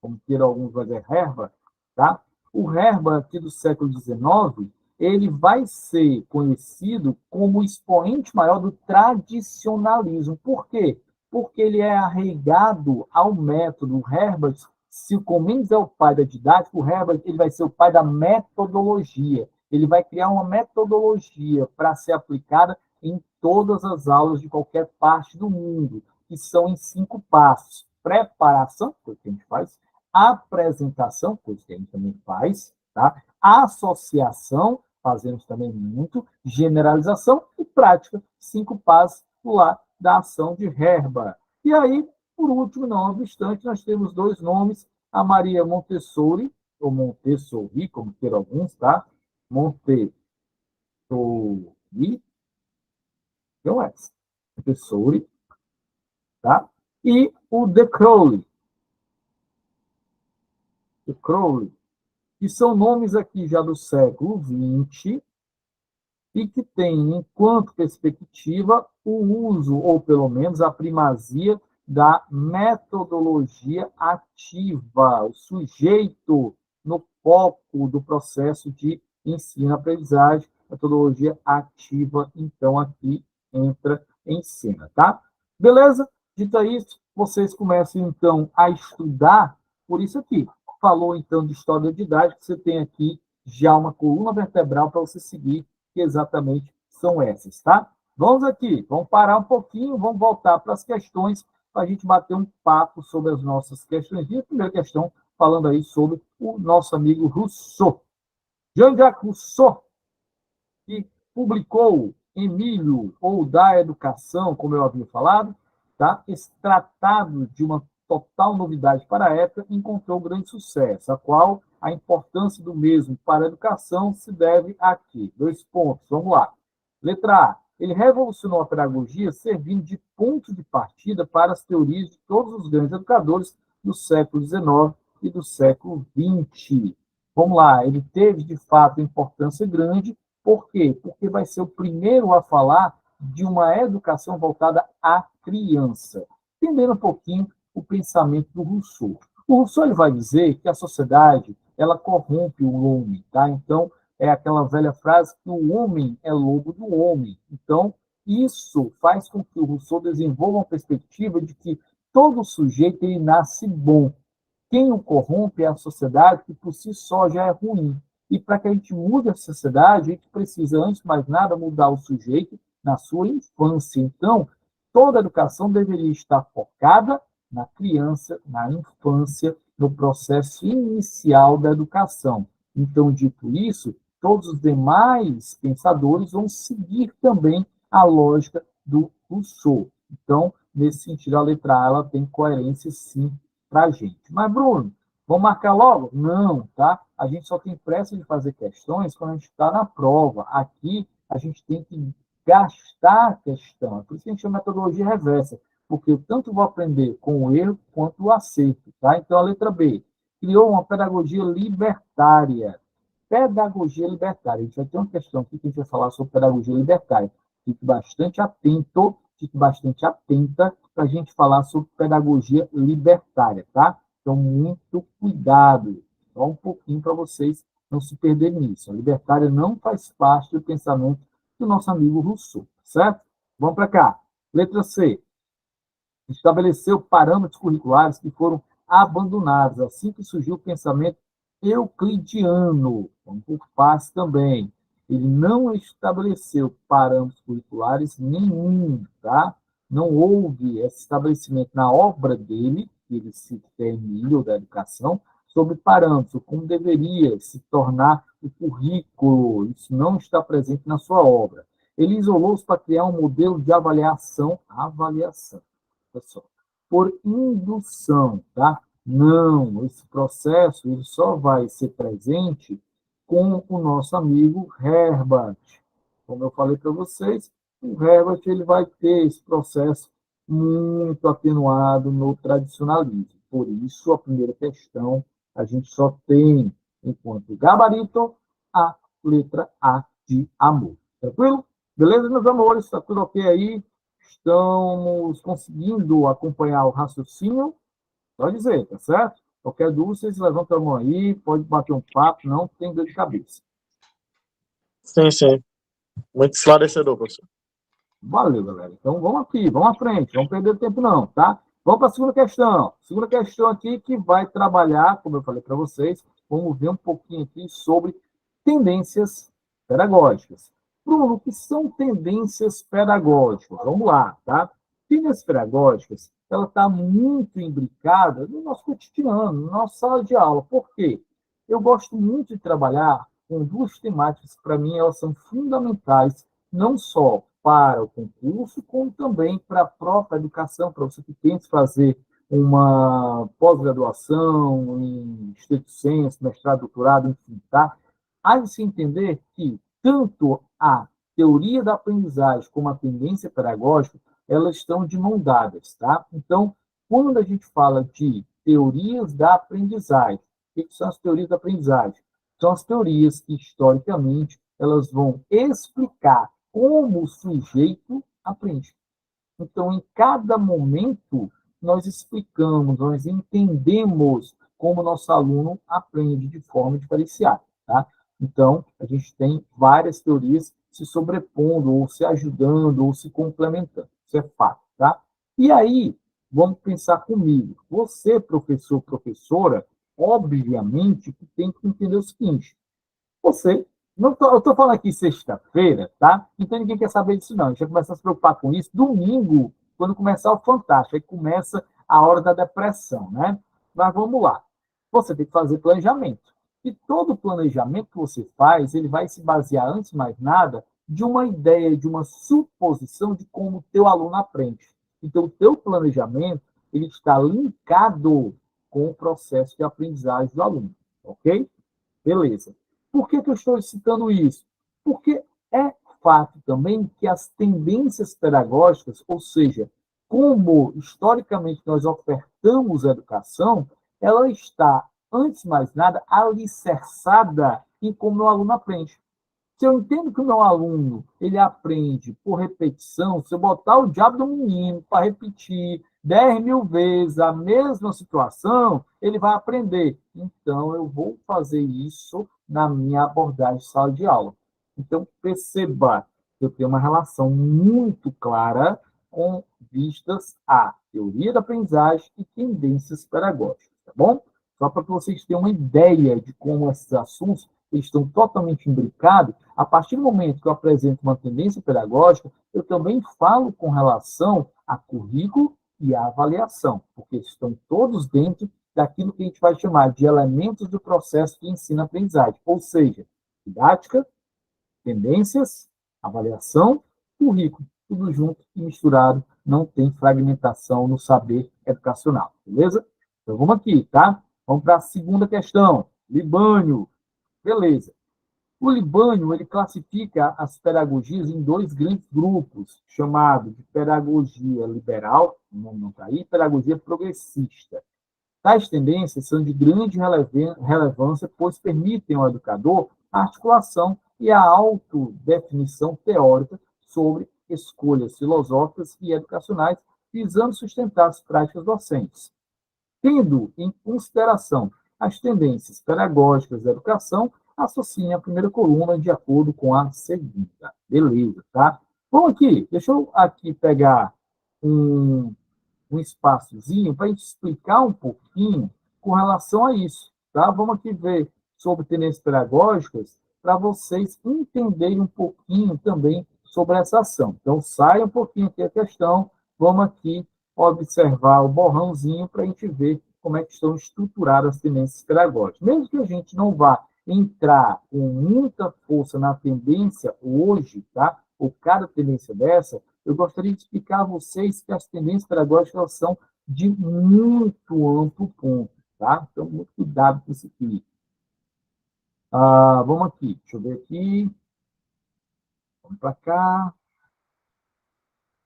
como queiram alguns dizer Herbart, tá? O Herbart aqui do século XIX, ele vai ser conhecido como o expoente maior do tradicionalismo. Por quê? Porque ele é arraigado ao método. O Herbart, se o Comênios é o pai da didática, o Herbart ele vai ser o pai da metodologia. Ele vai criar uma metodologia para ser aplicada em todas as aulas de qualquer parte do mundo, que são em 5 passos. Preparação, coisa que a gente faz. Apresentação, coisa que a gente também faz. Tá? Associação, fazemos também muito. Generalização e prática. 5 passos lá da ação de Herbart. E aí, por último, não obstante, nós temos 2 nomes, a Maria Montessori, ou Montessori, como queiram alguns, tá? Montessori, não é? Montessori, tá? E o De Crowley. De Crowley, que são nomes aqui já do século XX e que têm, enquanto perspectiva, o uso, ou pelo menos a primazia, da metodologia ativa, o sujeito no foco do processo de ensino-aprendizagem, metodologia ativa, então, aqui entra em cena, tá? Beleza? Dito isso, vocês começam, então, a estudar por isso aqui. Falou, então, de história didática, você tem aqui já uma coluna vertebral para você seguir, que exatamente são essas, tá? Vamos aqui, vamos parar um pouquinho, vamos voltar para as questões, para a gente bater um papo sobre as nossas questões. E a primeira questão, falando aí sobre o nosso amigo Rousseau. Jean-Jacques Rousseau, que publicou Emílio, ou da Educação, como eu havia falado, tá? Esse tratado de uma total novidade para a época, encontrou grande sucesso, a qual a importância do mesmo para a educação se deve aqui. 2 pontos, vamos lá. Letra A. Ele revolucionou a pedagogia servindo de ponto de partida para as teorias de todos os grandes educadores do século XIX e do século XX. Vamos lá, ele teve, de fato, importância grande. Por quê? Porque vai ser o primeiro a falar de uma educação voltada à criança. Entendendo um pouquinho o pensamento do Rousseau. O Rousseau ele vai dizer que a sociedade ela corrompe o homem, tá? Então, é aquela velha frase que o homem é lobo do homem. Então, isso faz com que o Rousseau desenvolva uma perspectiva de que todo sujeito ele nasce bom. Quem o corrompe é a sociedade, que por si só já é ruim. E para que a gente mude a sociedade, a gente precisa, antes de mais nada, mudar o sujeito na sua infância. Então, toda a educação deveria estar focada na criança, na infância, no processo inicial da educação. Então, dito isso, todos os demais pensadores vão seguir também a lógica do Rousseau. Então, nesse sentido, a letra A ela tem coerência, sim, para a gente. Mas, Bruno, vamos marcar logo? Não, tá? A gente só tem pressa de fazer questões quando a gente está na prova. Aqui, a gente tem que gastar a questão. Por isso que a gente chama de metodologia reversa, porque eu tanto vou aprender com o erro quanto o acerto, tá? Então, a letra B. Criou uma pedagogia libertária. Pedagogia libertária. A gente vai ter uma questão aqui que a gente vai falar sobre pedagogia libertária. Fique bastante atento, fique bastante atenta para a gente falar sobre pedagogia libertária, tá? Então, muito cuidado. Só um pouquinho para vocês não se perderem nisso. A libertária não faz parte do pensamento do nosso amigo Rousseau, certo? Vamos para cá. Letra C. Estabeleceu parâmetros curriculares que foram abandonados assim que surgiu o pensamento euclidiano. Vamos por partes também. Ele não estabeleceu parâmetros curriculares nenhum, tá? Não houve esse estabelecimento na obra dele, que ele cita Emílio da Educação, sobre parâmetros, como deveria se tornar o currículo. Isso não está presente na sua obra. Ele isolou-se para criar um modelo de avaliação, pessoal, por indução, tá? Não, esse processo ele só vai ser presente com o nosso amigo Herbart. Como eu falei para vocês, o Herbart ele vai ter esse processo muito atenuado no tradicionalismo. Por isso, a primeira questão, a gente só tem, enquanto gabarito, a letra A de amor. Tranquilo? Beleza, meus amores? Está tudo ok aí? Estamos conseguindo acompanhar o raciocínio? Pode dizer, tá certo? Qualquer dúvida, vocês levantam a mão aí, pode bater um papo, não tem dor de cabeça. Sim, sim. Muito esclarecedor, professor. Valeu, galera. Então, vamos aqui, vamos à frente, não perder tempo não, tá? Vamos para a segunda questão. Segunda questão aqui que vai trabalhar, como eu falei para vocês, vamos ver um pouquinho aqui sobre tendências pedagógicas. Bruno, o que são tendências pedagógicas? Vamos lá, tá? Tendências pedagógicas, ela está muito imbricada no nosso cotidiano, na nossa sala de aula. Por quê? Eu gosto muito de trabalhar com 2 temáticas que, para mim, elas são fundamentais, não só para o concurso, como também para a própria educação, para você que pensa fazer uma pós-graduação em estrito sensu, mestrado, doutorado, enfim, tá? Há de se entender que tanto a teoria da aprendizagem como a tendência pedagógica, elas estão de mão dadas, tá? Então, quando a gente fala de teorias da aprendizagem, o que são as teorias da aprendizagem? São as teorias que, historicamente, elas vão explicar como o sujeito aprende. Então, em cada momento, nós explicamos, nós entendemos como o nosso aluno aprende de forma diferenciada, tá? Então, a gente tem várias teorias se sobrepondo, ou se ajudando, ou se complementando. Isso é fato, tá? E aí, vamos pensar comigo. Você, professor, professora, obviamente, que tem que entender o seguinte. Você, eu estou falando aqui sexta-feira, tá? Então ninguém quer saber disso, não. A gente vai começar a se preocupar com isso domingo, quando começar o Fantástico. Aí começa a hora da depressão, né? Mas vamos lá. Você tem que fazer planejamento. E todo planejamento que você faz, ele vai se basear, antes de mais nada, de uma ideia, de uma suposição de como o teu aluno aprende. Então, o teu planejamento, ele está linkado com o processo de aprendizagem do aluno. ok? Beleza. Por que eu estou citando isso? Porque é fato também que as tendências pedagógicas, ou seja, como historicamente nós ofertamos a educação, ela está, antes de mais nada, alicerçada em como o aluno aprende. Se eu entendo que o meu aluno ele aprende por repetição, se eu botar o diabo do menino para repetir 10.000 vezes a mesma situação, ele vai aprender. Então, eu vou fazer isso na minha abordagem de sala de aula. Então, perceba que eu tenho uma relação muito clara com vistas à teoria da aprendizagem e tendências pedagógicas, tá bom? Só para que vocês tenham uma ideia de como esses assuntos estão totalmente imbricados. A partir do momento que eu apresento uma tendência pedagógica, eu também falo com relação a currículo e a avaliação, porque estão todos dentro daquilo que a gente vai chamar de elementos do processo de ensino-aprendizagem, ou seja, didática, tendências, avaliação, currículo, tudo junto e misturado, não tem fragmentação no saber educacional, beleza? Então vamos aqui, tá? Vamos para a segunda questão. Libânio. Beleza. O Libânio, ele classifica as pedagogias em dois grandes grupos, chamados de pedagogia liberal, o nome não está aí, e pedagogia progressista. Tais tendências são de grande relevância, pois permitem ao educador a articulação e a autodefinição teórica sobre escolhas filosóficas e educacionais, visando sustentar as práticas docentes. Tendo em consideração as tendências pedagógicas da educação, associe a primeira coluna de acordo com a segunda. Beleza, tá? Bom, aqui, deixa eu aqui pegar um espaçozinho para a gente explicar um pouquinho com relação a isso, tá? Vamos aqui ver sobre tendências pedagógicas para vocês entenderem um pouquinho também sobre essa ação. Então, saia um pouquinho aqui a questão, vamos aqui observar o borrãozinho para a gente ver como é que estão estruturadas as tendências pedagógicas. Mesmo que a gente não vá entrar com muita força na tendência hoje, tá? Ou cada tendência dessa, eu gostaria de explicar a vocês que as tendências pedagógicas são de muito amplo ponto, tá? Então, muito cuidado com isso aqui. Vamos aqui, deixa eu ver aqui. Vamos para cá.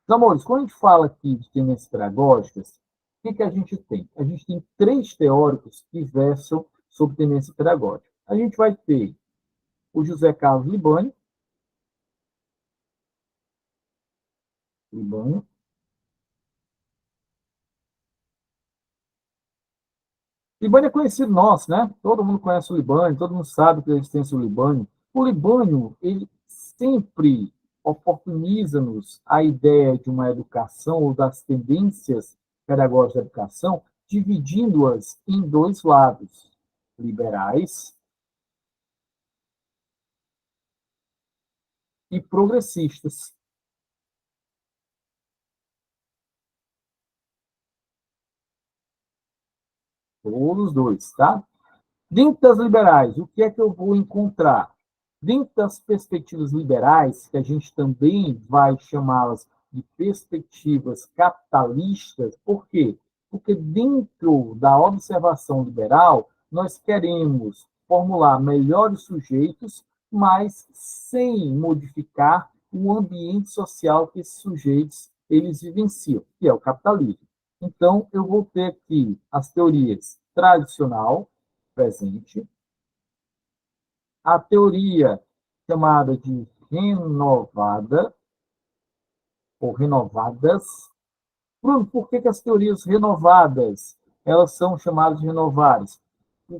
Meus amores, quando a gente fala aqui de tendências pedagógicas, o que a gente tem? A gente tem 3 teóricos que versam sobre tendência pedagógica. A gente vai ter o José Carlos Libânio. Libânio é conhecido nosso, né? Todo mundo conhece o Libânio, todo mundo sabe que a existência do Libânio. O Libânio, ele sempre oportuniza-nos a ideia de uma educação ou das tendências pedagógicas da educação, dividindo-as em 2 lados, liberais e progressistas. Todos os 2, tá? Dentro das liberais, o que é que eu vou encontrar? Dentro das perspectivas liberais, que a gente também vai chamá-las de perspectivas capitalistas, por quê? Porque dentro da observação liberal, nós queremos formular melhores sujeitos, mas sem modificar o ambiente social que esses sujeitos eles vivenciam, que é o capitalismo. Então, eu vou ter aqui as teorias tradicional, presente, a teoria chamada de renovada, ou renovadas. Bruno, por que as teorias renovadas elas são chamadas de renovadas?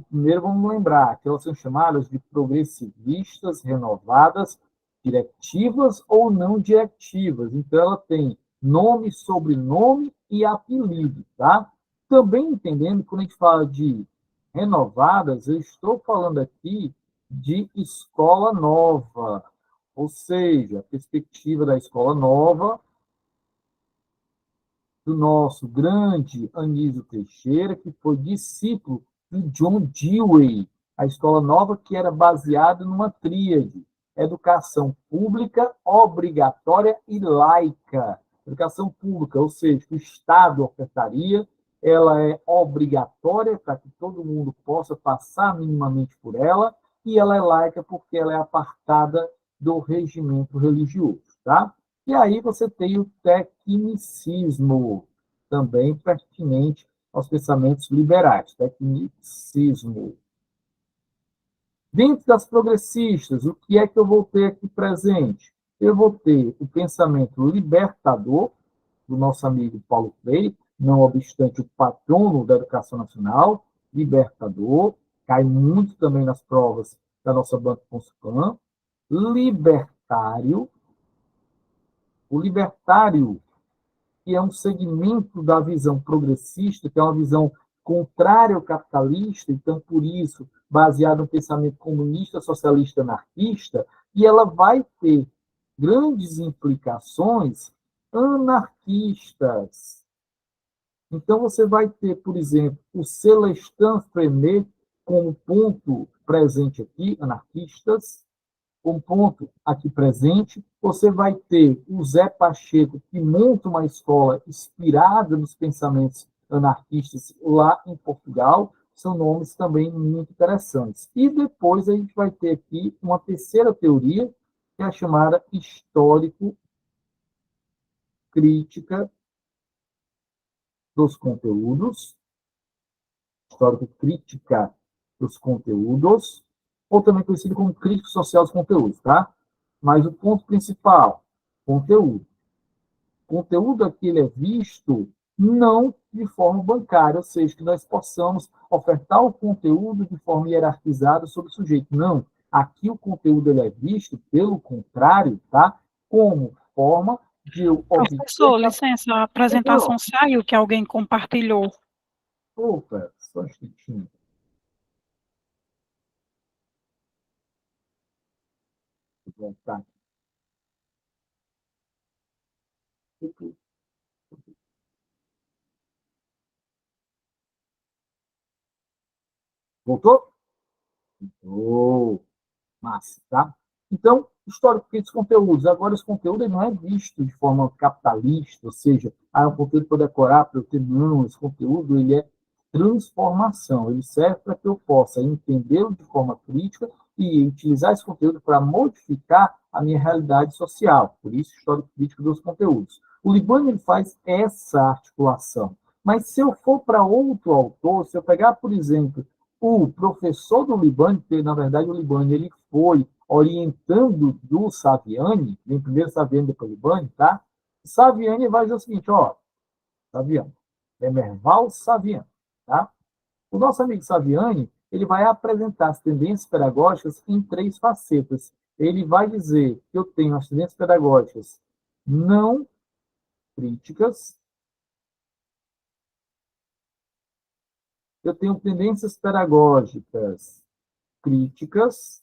Primeiro, vamos lembrar que elas são chamadas de progressivistas renovadas, diretivas ou não diretivas. Então, ela tem nome, sobrenome e apelido, tá? Também entendendo que quando a gente fala de renovadas, eu estou falando aqui de escola nova, ou seja, a perspectiva da escola nova do nosso grande Anísio Teixeira, que foi discípulo de John Dewey, a escola nova que era baseada numa tríade: educação pública, obrigatória e laica. Educação pública, ou seja, que o Estado ofertaria, ela é obrigatória para que todo mundo possa passar minimamente por ela, e ela é laica porque ela é apartada do regimento religioso, tá? E aí você tem o tecnicismo, também pertinente aos pensamentos liberais, tecnicismo. Dentro das progressistas, o que é que eu vou ter aqui presente? Eu vou ter o pensamento libertador, do nosso amigo Paulo Freire, não obstante o patrono da educação nacional, libertador, cai muito também nas provas da nossa banca Conspan, libertário, o libertário, que é um segmento da visão progressista, que é uma visão contrária ao capitalista, então, por isso, baseado no pensamento comunista, socialista, anarquista, e ela vai ter grandes implicações anarquistas. Então, você vai ter, por exemplo, o Celestin Freinet como ponto presente aqui, anarquistas, um ponto aqui presente, você vai ter o Zé Pacheco, que monta uma escola inspirada nos pensamentos anarquistas lá em Portugal, são nomes também muito interessantes. E depois a gente vai ter aqui uma terceira teoria, que é a chamada histórico-crítica dos conteúdos, histórico-crítica dos conteúdos, ou também conhecido como crítico social dos conteúdos, tá? Mas o ponto principal, conteúdo. Conteúdo aqui ele é visto não de forma bancária, ou seja, que nós possamos ofertar o conteúdo de forma hierarquizada sobre o sujeito. Não. Aqui o conteúdo ele é visto, pelo contrário, tá? Como forma de eu obter... Professor, licença, a apresentação saiu, que alguém compartilhou. Opa, só um instantinho. Vou voltar aqui. Voltou? Oh, massa, tá? Então, histórico dos conteúdos. Agora, esse conteúdo ele não é visto de forma capitalista, ou seja, é um conteúdo para decorar, para eu ter. Não, esse conteúdo ele é transformação. Ele serve para que eu possa entendê-lo de forma crítica e utilizar esse conteúdo para modificar a minha realidade social. Por isso, histórico crítico dos conteúdos. O Libani ele faz essa articulação. Mas se eu for para outro autor, se eu pegar, por exemplo, o professor do Libani, que na verdade o Libani ele foi orientando do Saviani, vem primeiro Saviani, depois Libani, tá? Saviani vai dizer o seguinte, ó, Saviani, Merval Saviani, tá? O nosso amigo Saviani, ele vai apresentar as tendências pedagógicas em três facetas. Ele vai dizer que eu tenho as tendências pedagógicas não críticas, eu tenho tendências pedagógicas críticas,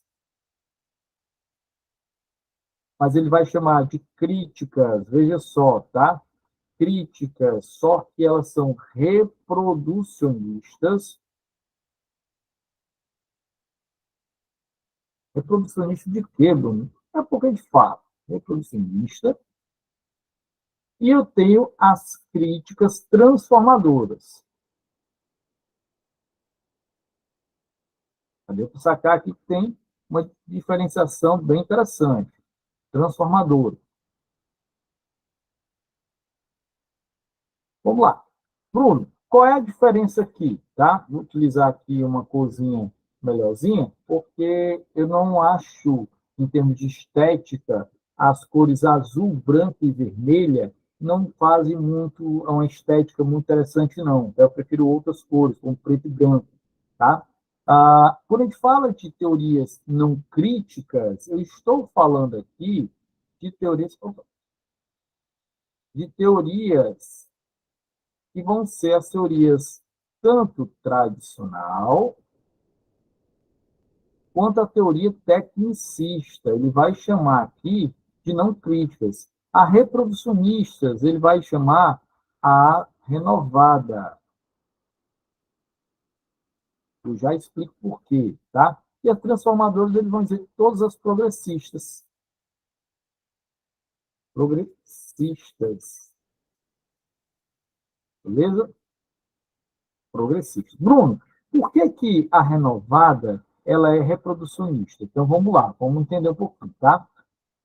mas ele vai chamar de críticas, veja só, tá? Críticas, só que elas são reproducionistas. Reproducionista de quê, Bruno? Daqui a pouco a gente fala. Reproducionista. E eu tenho as críticas transformadoras. Deu para sacar aqui que tem uma diferenciação bem interessante. Transformadora. Vamos lá. Bruno, qual é a diferença aqui? Tá? Vou utilizar aqui uma corzinha melhorzinha, porque eu não acho, em termos de estética, as cores azul, branca e vermelha não fazem muito uma estética muito interessante, não. Eu prefiro outras cores, como preto e branco. Tá? Quando a gente fala de teorias não críticas, eu estou falando aqui de teorias que vão ser as teorias tanto tradicional quanto a teoria tecnicista. Ele vai chamar aqui de não críticas. A reproducionistas, ele vai chamar a renovada. Eu já explico por quê, tá? E as transformadoras, eles vão dizer todas as progressistas. Progressistas. Beleza? progressistas. Bruno, por que que a renovada ela é reproducionista? Então, vamos lá, vamos entender um pouquinho, tá?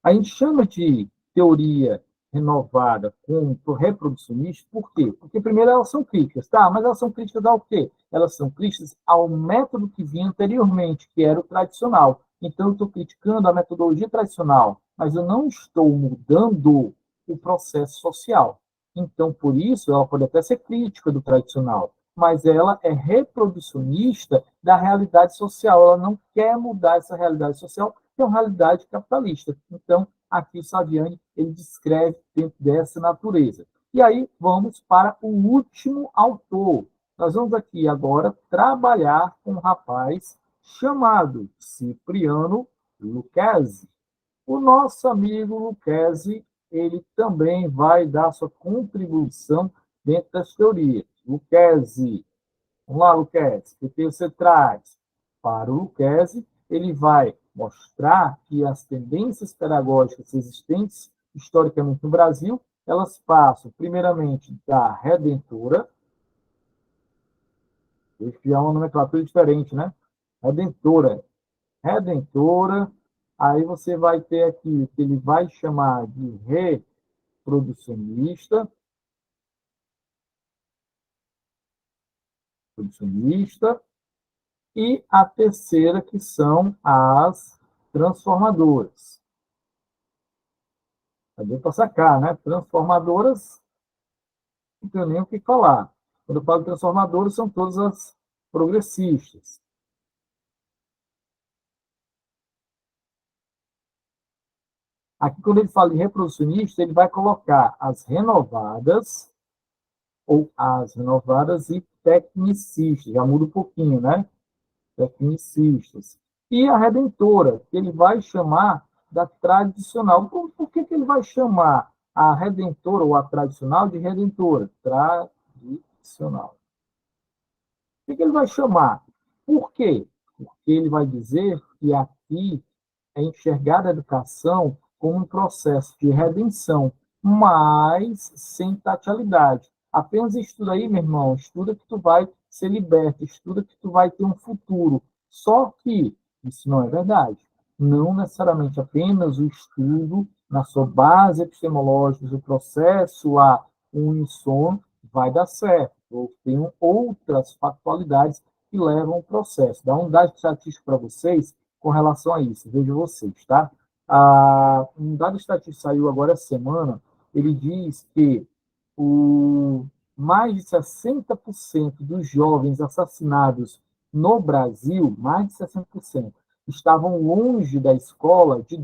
A gente chama de teoria renovada como reproducionista, por quê? Porque, primeiro, elas são críticas, tá? Mas elas são críticas ao quê? Elas são críticas ao método que vinha anteriormente, que era o tradicional. Então, eu estou criticando a metodologia tradicional, mas eu não estou mudando o processo social. Então, por isso, ela pode até ser crítica do tradicional, mas ela é reproducionista da realidade social. Ela não quer mudar essa realidade social, que é uma realidade capitalista. Então, aqui o Saviani ele descreve dentro dessa natureza. E aí, vamos para o último autor. Nós vamos aqui agora trabalhar com um rapaz chamado Cipriano Lucchesi. O nosso amigo Lucchesi, ele também vai dar sua contribuição dentro das teorias. Lucchesi, vamos lá, Lucchesi, o que você traz? Para o Lucchesi, ele vai mostrar que as tendências pedagógicas existentes historicamente no Brasil, elas passam, primeiramente, da redentora, que é uma nomenclatura diferente, né? Redentora, aí você vai ter aqui o que ele vai chamar de reproducionista, e a terceira, que são as transformadoras. Deu para sacar, né? Transformadoras, não tenho nem o que falar. Quando eu falo transformadoras, são todas as progressistas. Aqui, quando ele fala em reproducionista, ele vai colocar as renovadas, ou as renovadas e tecnicistas. Já muda um pouquinho, né? Tecnicistas. E a redentora, que ele vai chamar da tradicional. Por que ele vai chamar a redentora ou a tradicional de redentora? Tradicional. Por que ele vai chamar? Por quê? Porque ele vai dizer que aqui é enxergada a educação como um processo de redenção, mas sem tatilidade. Apenas estuda aí, meu irmão, estuda que tu vai ser liberto, estuda que tu vai ter um futuro. Só que isso não é verdade. Não necessariamente apenas o estudo na sua base epistemológica, o processo a unissono vai dar certo. Ou tem outras factualidades que levam ao processo. Dá um dado estatístico para vocês com relação a isso. Vejam vocês, tá? Um dado estatístico saiu agora essa semana, ele diz que mais de 60% dos jovens assassinados no Brasil, mais de 60%, estavam longe da escola de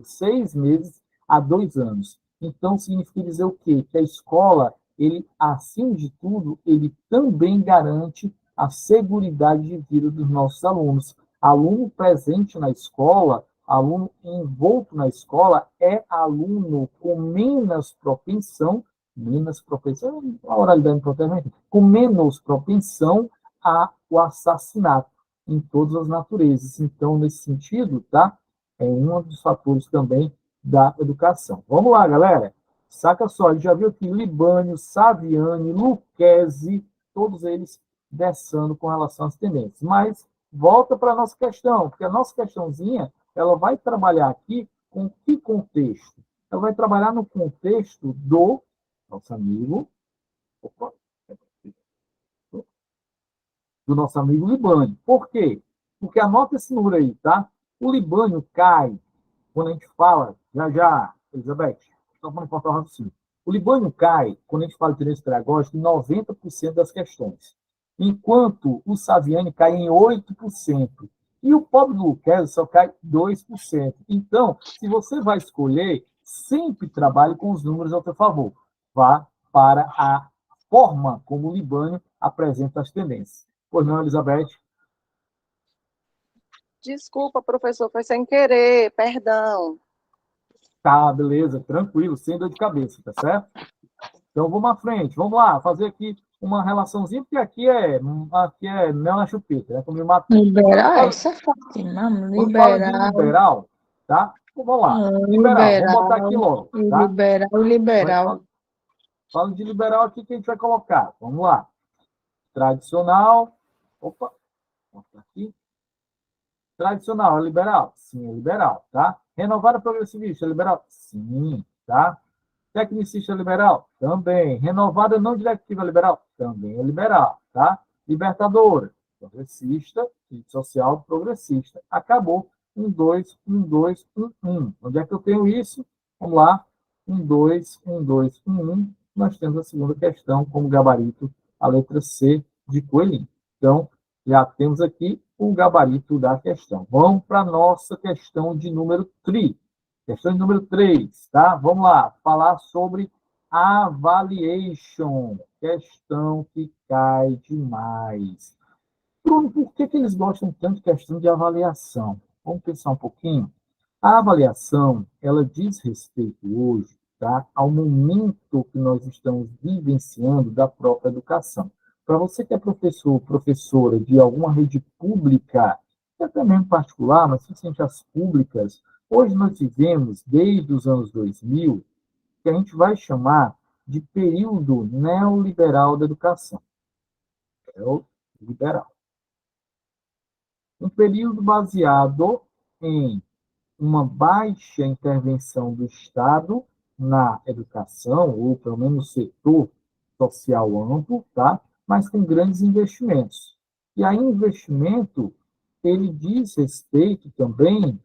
6 meses a 2 anos. Então, significa dizer o quê? Que a escola, ele, acima de tudo, ele também garante a segurança de vida dos nossos alunos. Aluno presente na escola, aluno envolto na escola, é aluno com menos propensão, a oralidade protege, com menos propensão ao assassinato em todas as naturezas. Então, nesse sentido, tá? É um dos fatores também da educação. Vamos lá, galera. Saca só, a gente já viu aqui Libânio, Saviani, Lucchesi, todos eles versando com relação às tendências. Mas volta para a nossa questão, porque a nossa questãozinha, ela vai trabalhar aqui com que contexto? Ela vai trabalhar no contexto do nosso amigo, Libânio. Por quê? Porque anota esse número aí, tá? O Libânio cai, quando a gente fala, já, Elizabeth, só para não faltar o raciocínio. O Libânio cai, quando a gente fala de tendência pedagógica, em 90% das questões, enquanto o Saviani cai em 8%. E o pobre do Lucchesi só cai 2%. Então, se você vai escolher, sempre trabalhe com os números ao seu favor. Vá para a forma como o Libânio apresenta as tendências. Pois não, Elizabeth? Desculpa, professor, foi sem querer, perdão. Tá, beleza, tranquilo, sem dor de cabeça, tá certo? Então, vamos à frente, vamos lá, fazer aqui uma relaçãozinha, porque aqui é mel na chupeta, né? Como eu mato. Liberal, isso é forte, não. Quando fala de liberal, tá? Então, vamos lá. Liberal, vamos botar aqui logo, tá? Liberal. Fala de liberal aqui que a gente vai colocar. Vamos lá. Tradicional. Opa, vou botar aqui. Tradicional, é liberal? Sim, é liberal, tá? Renovada progressivista, é liberal? Sim, tá? Tecnicista é liberal? Também. Renovada não directiva é liberal? Também é liberal, tá? Libertadora, progressista, social progressista. Acabou. 1, 2, 1, 2, 1, 1. Onde é que eu tenho isso? Vamos lá. 1, 2, 1, 2, 1, 1. Nós temos a segunda questão como gabarito, a letra C de coelhinho. Então, já temos aqui o gabarito da questão. Vamos para a nossa questão de número 3. Questão de número 3, tá? Vamos lá, falar sobre avaliation. Questão que cai demais. Bruno, por que eles gostam tanto de questão de avaliação? Vamos pensar um pouquinho? A avaliação, ela diz respeito hoje, tá, ao momento que nós estamos vivenciando da própria educação. Para você que é professor, professora de alguma rede pública, até mesmo particular, mas principalmente as públicas, hoje nós vivemos, desde os anos 2000, que a gente vai chamar de período neoliberal da educação. Neoliberal. Um período baseado em uma baixa intervenção do Estado na educação, ou pelo menos no setor social amplo, tá? Mas com grandes investimentos. E aí, investimento, ele diz respeito também,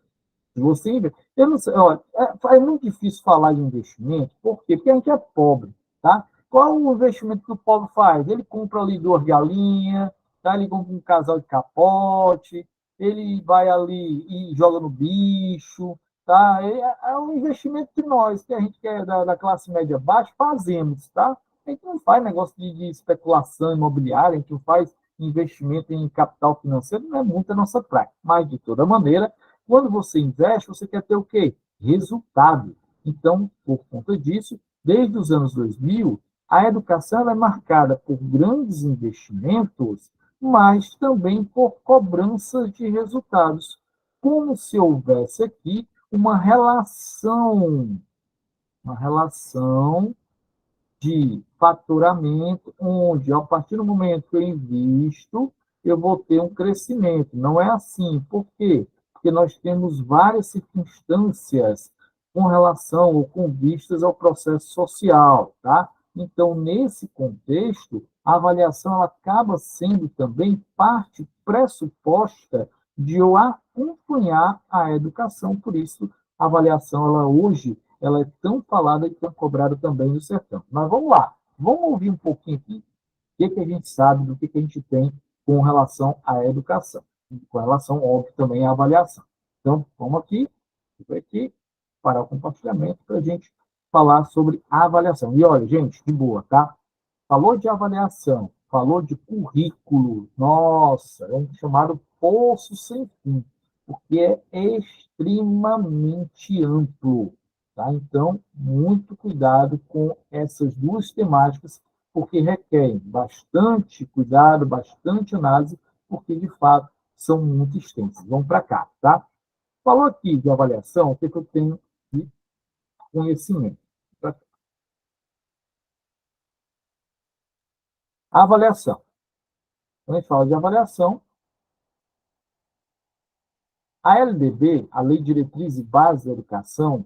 se você, eu não sei, olha, é muito difícil falar de investimento, por quê? Porque a gente é pobre, tá? Qual o investimento que o pobre faz? Ele compra ali 2 galinhas, tá? Ele compra um casal de capote, ele vai ali e joga no bicho, tá? É um investimento que nós, que a gente que é da classe média baixa, fazemos, tá? A gente não faz negócio de especulação imobiliária, a gente não faz investimento em capital financeiro, não é muito a nossa prática. Mas, de toda maneira, quando você investe, você quer ter o quê? Resultado. Então, por conta disso, desde os anos 2000, a educação é marcada por grandes investimentos, mas também por cobrança de resultados, como se houvesse aqui uma relação de faturamento, onde, a partir do momento que eu invisto, eu vou ter um crescimento. Não é assim. Por quê? Porque nós temos várias circunstâncias com relação ou com vistas ao processo social, tá? Então, nesse contexto, a avaliação ela acaba sendo também parte pressuposta de eu acompanhar a educação. Por isso, a avaliação, ela hoje, ela é tão falada e tão cobrada também no sertão. Mas vamos lá, vamos ouvir um pouquinho aqui o que a gente sabe, do que a gente tem com relação à educação, com relação, óbvio, também à avaliação. Então, vamos aqui, parar o compartilhamento para a gente falar sobre a avaliação. E olha, gente, de boa, tá? Falou de avaliação, falou de currículo, nossa, é um chamado poço sem fim, porque é extremamente amplo. Tá? Então, muito cuidado com essas duas temáticas, porque requerem bastante cuidado, bastante análise, porque, de fato, são muito extensas. Vamos para cá, tá? Falou aqui de avaliação, o que eu tenho de conhecimento? A avaliação. Quando a gente fala de avaliação, a LDB, a Lei de Diretriz e Base da Educação,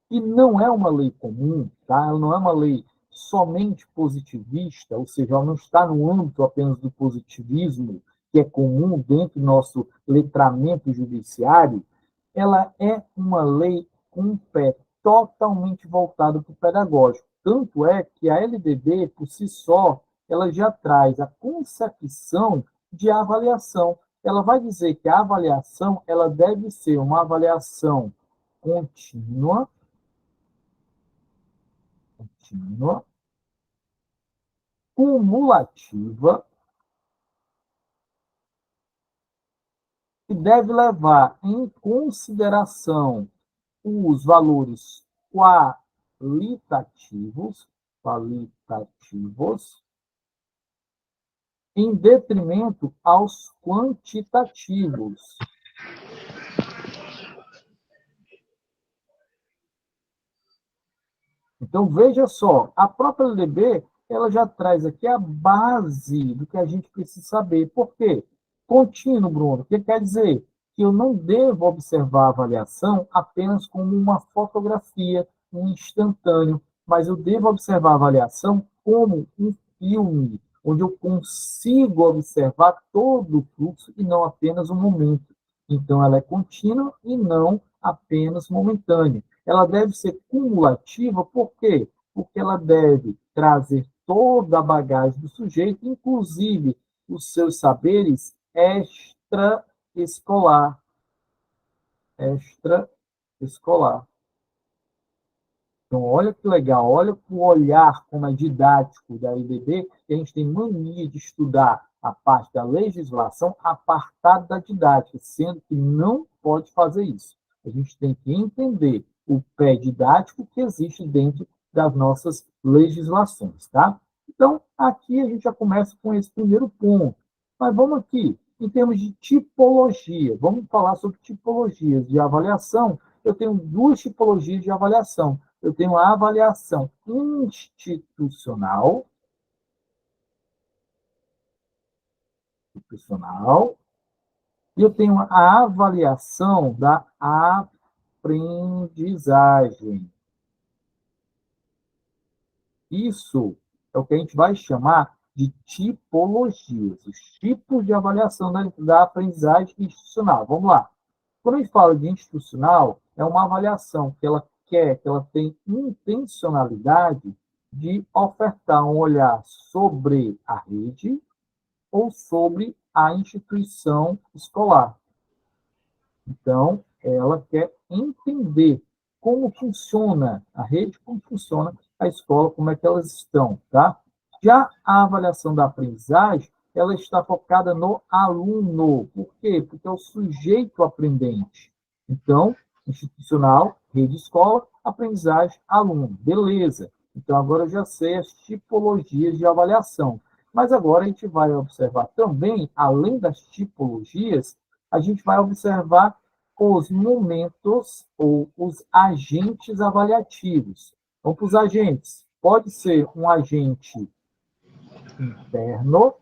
que não é uma lei comum, tá? Ela não é uma lei somente positivista, ou seja, ela não está no âmbito apenas do positivismo, que é comum dentro do nosso letramento judiciário, ela é uma lei com um pé totalmente voltado para o pedagógico. Tanto é que a LDB, por si só, ela já traz a concepção de avaliação. Ela vai dizer que a avaliação ela deve ser uma avaliação contínua, cumulativa, que deve levar em consideração os valores qualitativos, em detrimento aos quantitativos. Então, veja só, a própria LDB, ela já traz aqui a base do que a gente precisa saber. Por quê? Contínuo, Bruno. O que quer dizer? Que eu não devo observar a avaliação apenas como uma fotografia, um instantâneo, mas eu devo observar a avaliação como um filme, onde eu consigo observar todo o fluxo e não apenas um momento. Então, ela é contínua e não apenas momentânea. Ela deve ser cumulativa, por quê? Porque ela deve trazer toda a bagagem do sujeito, inclusive os seus saberes extraescolar. Extraescolar. Então, olha que legal, olha o olhar como é didático da IBB, que a gente tem mania de estudar a parte da legislação apartada da didática, sendo que não pode fazer isso. A gente tem que entender o pé didático que existe dentro das nossas legislações, tá? Então, aqui a gente já começa com esse primeiro ponto. Mas vamos aqui, em termos de tipologia, vamos falar sobre tipologias de avaliação. Eu tenho duas tipologias de avaliação. Eu tenho a avaliação institucional, e eu tenho a avaliação da aprendizagem. Isso é o que a gente vai chamar de tipologias, os tipos de avaliação da aprendizagem institucional. Vamos lá. Quando a gente fala de institucional, é uma avaliação que ela tem intencionalidade de ofertar um olhar sobre a rede ou sobre a instituição escolar. Então, ela quer entender como funciona a rede, como funciona a escola, como é que elas estão, tá? Já a avaliação da aprendizagem, ela está focada no aluno. Por quê? Porque é o sujeito aprendente. Então, institucional, rede escola, aprendizagem, aluno. Beleza. Então, agora eu já sei as tipologias de avaliação. Mas agora a gente vai observar também, além das tipologias, a gente vai observar os momentos ou os agentes avaliativos. Vamos para os agentes. Pode ser um agente interno,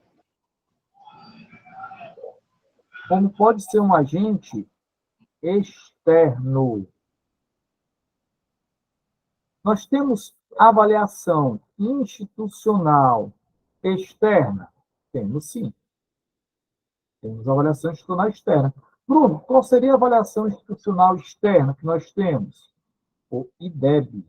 como pode ser um agente externo. Nós temos avaliação institucional externa? Temos sim. Temos avaliação institucional externa. Bruno, qual seria a avaliação institucional externa que nós temos? O IDEB,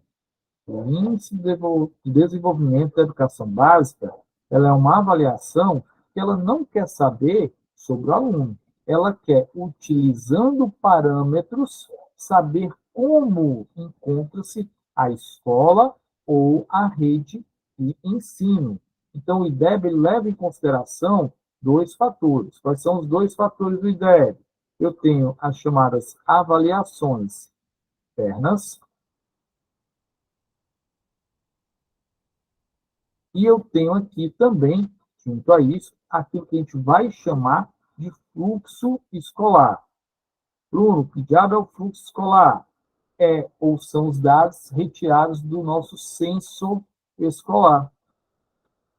o Índice de Desenvolvimento da Educação Básica. Ela é uma avaliação que ela não quer saber sobre o aluno. Ela quer, utilizando parâmetros, saber como encontra-se a escola ou a rede de ensino. Então, o IDEB leva em consideração dois fatores. Quais são os dois fatores do IDEB? Eu tenho as chamadas avaliações externas e eu tenho aqui também, junto a isso, aquilo que a gente vai chamar de fluxo escolar. Bruno, que diabo é o fluxo escolar? Ou são os dados retirados do nosso censo escolar.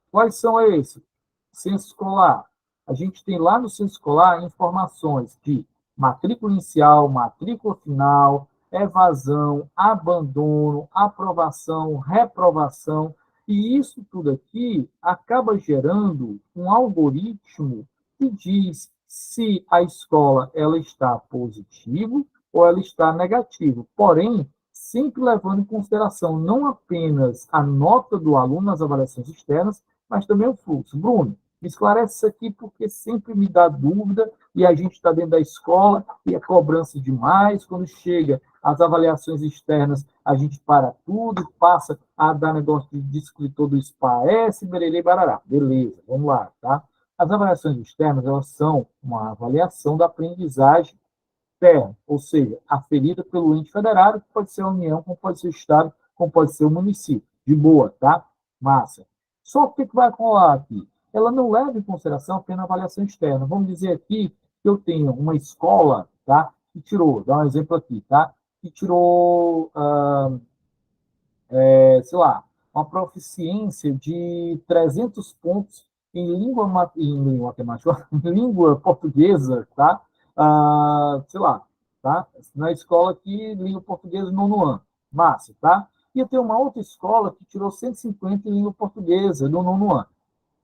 Quais são esses? Censo escolar. A gente tem lá no censo escolar informações de matrícula inicial, matrícula final, evasão, abandono, aprovação, reprovação, e isso tudo aqui acaba gerando um algoritmo que diz se a escola ela está positivo ou ela está negativo. Porém, sempre levando em consideração não apenas a nota do aluno nas avaliações externas, mas também o fluxo. Bruno, me esclarece isso aqui porque sempre me dá dúvida e a gente está dentro da escola e é cobrança demais. Quando chega as avaliações externas, a gente para tudo, passa a dar negócio de escritor do SPAES, bererê, barará. Beleza, vamos lá, tá? As avaliações externas, elas são uma avaliação da aprendizagem externa, ou seja, aferida pelo ente federado, que pode ser a União, como pode ser o Estado, como pode ser o município. De boa, tá? Massa. Só que o que vai rolar aqui? Ela não leva em consideração apenas a avaliação externa. Vamos dizer aqui que eu tenho uma escola, tá? Que tirou, dá um exemplo aqui, tá? Que tirou, sei lá, uma proficiência de 300 pontos em língua matemática, em língua portuguesa, tá? Sei lá, tá? Na escola aqui, língua portuguesa no nono ano, massa, tá? E eu tenho uma outra escola que tirou 150 em língua portuguesa no nono ano.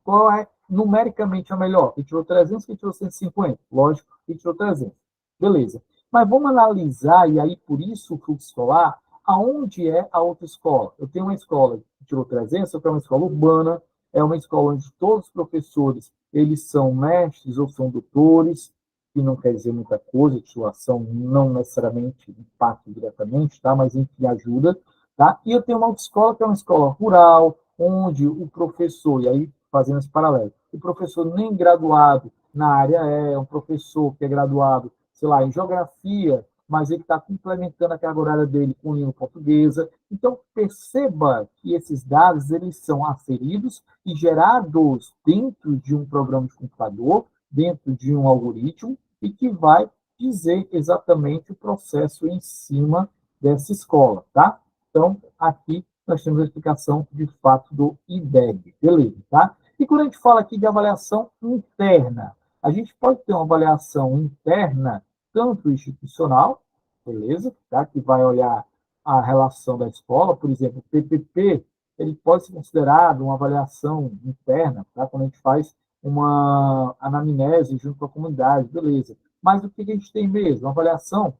Qual é numericamente a melhor? Quem tirou 300, quem tirou 150? Lógico, quem tirou 300. Beleza. Mas vamos analisar, e aí por isso o fluxo escolar, aonde é a outra escola? Eu tenho uma escola que tirou 300, eu tenho uma escola urbana, é uma escola onde todos os professores, eles são mestres ou são doutores, que não quer dizer muita coisa, a titulação não necessariamente impacta diretamente, tá? Mas enfim, ajuda, tá? E eu tenho uma outra escola que é uma escola rural, onde o professor, e aí fazendo esse paralelo, o professor nem graduado na área é um professor que é graduado, sei lá, em geografia, mas ele está complementando a carga horária dele com língua portuguesa. Então, perceba que esses dados eles são aferidos e gerados dentro de um programa de computador, dentro de um algoritmo, e que vai dizer exatamente o processo em cima dessa escola, tá? Então, aqui nós temos a explicação, de fato, do IDEB, beleza, tá? E quando a gente fala aqui de avaliação interna, a gente pode ter uma avaliação interna, tanto institucional, beleza, tá? Que vai olhar a relação da escola, por exemplo, o PPP, ele pode ser considerado uma avaliação interna, tá? Quando a gente faz uma anamnese junto com a comunidade, beleza. Mas o que a gente tem mesmo? Uma avaliação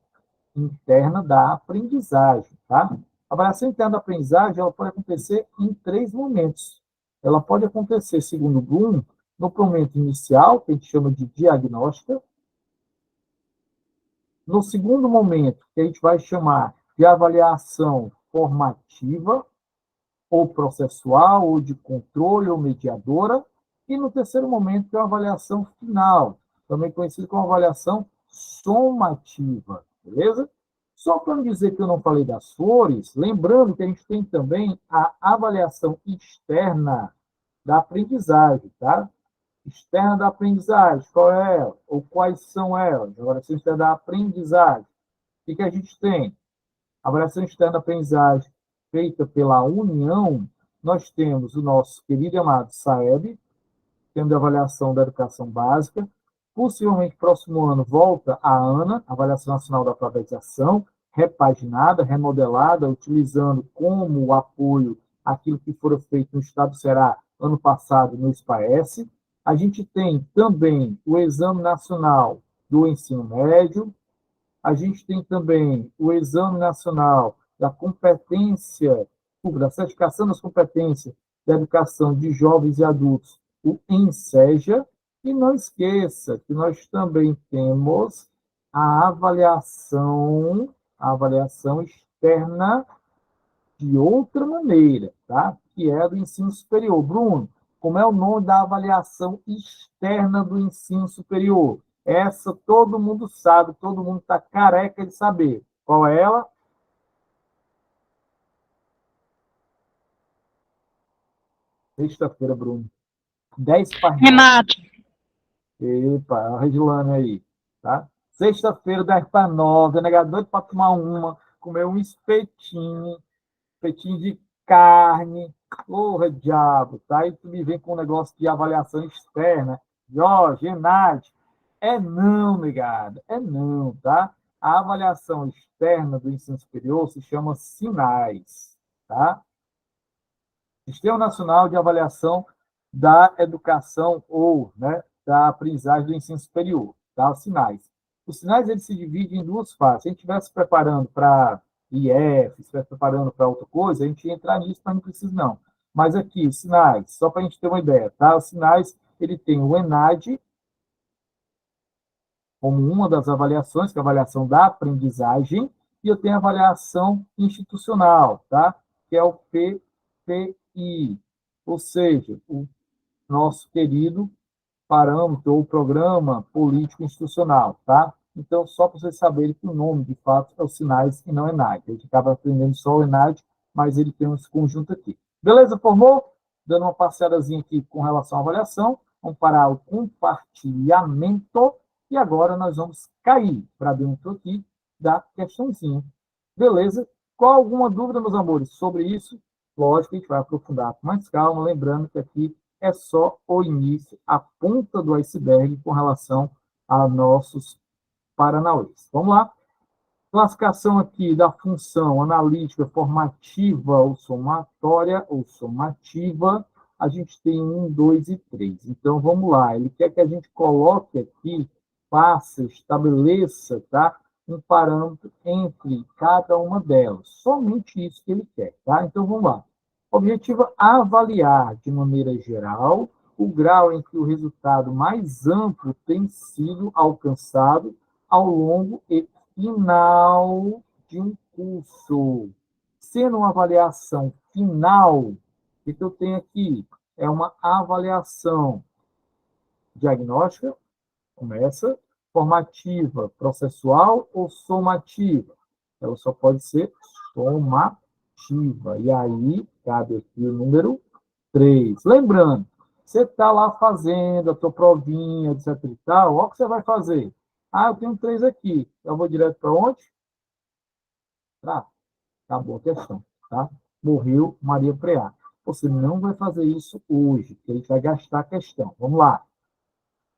interna da aprendizagem, tá? A avaliação interna da aprendizagem, ela pode acontecer em 3 momentos. Ela pode acontecer, segundo Bloom, no momento inicial, que a gente chama de diagnóstica. No segundo momento, que a gente vai chamar de avaliação formativa, ou processual, ou de controle, ou mediadora. E no terceiro momento, que é a avaliação final, também conhecida como avaliação somativa, beleza? Só para não dizer que eu não falei das flores, lembrando que a gente tem também a avaliação externa da aprendizagem, tá? Externa da aprendizagem, qual é ela? Ou quais são elas? Avaliação externa da aprendizagem. O que a gente tem? A avaliação externa da aprendizagem feita pela União, nós temos o nosso querido e amado SAEB, temos a avaliação da educação básica, possivelmente próximo ano volta a ANA, Avaliação Nacional da Alfabetização, repaginada, remodelada, utilizando como apoio aquilo que foi feito no Estado do Ceará ano passado no SPAES. A gente tem também o Exame Nacional do Ensino Médio, a gente tem também o Exame Nacional da Competência, da Certificação das Competências da Educação de Jovens e Adultos, o ENSEJA, e não esqueça que nós também temos a avaliação externa de outra maneira, tá? Que é a do ensino superior. Bruno, como é o nome da avaliação externa do ensino superior? Essa todo mundo sabe, todo mundo está careca de saber. Qual é ela? Sexta-feira, Bruno. 10 para 9. Renato, Epa, a Regilane aí, tá? Sexta-feira, 10 para 9, negador para tomar uma, comer um espetinho de carne, porra, diabo, tá? E tu me vem com um negócio de avaliação externa, Jorge, Enade, é não, negada, é não, tá? A avaliação externa do ensino superior se chama SINAIS, tá? Sistema Nacional de Avaliação da Educação ou, né, da aprendizagem do ensino superior, tá? Os SINAIS. Os SINAIS, eles se dividem em 2 fases. Se a gente estiver se preparando para IF, se estiver preparando para outra coisa, a gente ia entrar nisso, mas não precisa não. Mas aqui, os SINAIS, só para a gente ter uma ideia, tá? Os SINAIS, ele tem o ENAD, como uma das avaliações, que é a avaliação da aprendizagem, e eu tenho a avaliação institucional, tá? Que é o PPI, ou seja, o nosso querido parâmetro ou programa político institucional, tá? Então, só para vocês saberem que o nome, de fato, é o SINAIS e não é ENAD. A gente acaba aprendendo só o ENAD, mas ele tem esse conjunto aqui. Beleza? Formou? Dando uma passeadazinha aqui com relação à avaliação. Vamos parar o compartilhamento. E agora nós vamos cair para dentro aqui da questãozinha. Beleza? Qual alguma dúvida, meus amores, sobre isso? Lógico que a gente vai aprofundar com mais calma, lembrando que aqui é só o início, a ponta do iceberg com relação a nossos paranauês. Vamos lá? Classificação aqui da função analítica, formativa ou somatória ou somativa. A gente tem 1, 2 e 3. Então, vamos lá. Ele quer que a gente coloque aqui, faça, estabeleça, tá? Um parâmetro entre cada uma delas. Somente isso que ele quer, tá? Então, vamos lá. Objetivo é avaliar, de maneira geral, o grau em que o resultado mais amplo tem sido alcançado ao longo e final de um curso. Sendo uma avaliação final, o que eu tenho aqui? É uma avaliação diagnóstica, começa, formativa, processual ou somativa? Ela só pode ser somativa. E aí, cabe aqui o número 3. Lembrando, você está lá fazendo a tua provinha, etc e tal, olha o que você vai fazer. Ah, eu tenho 3 aqui. Eu vou direto para onde? Tá, acabou a questão, tá? Morreu Maria Preá. Você não vai fazer isso hoje, porque a gente vai gastar a questão. Vamos lá.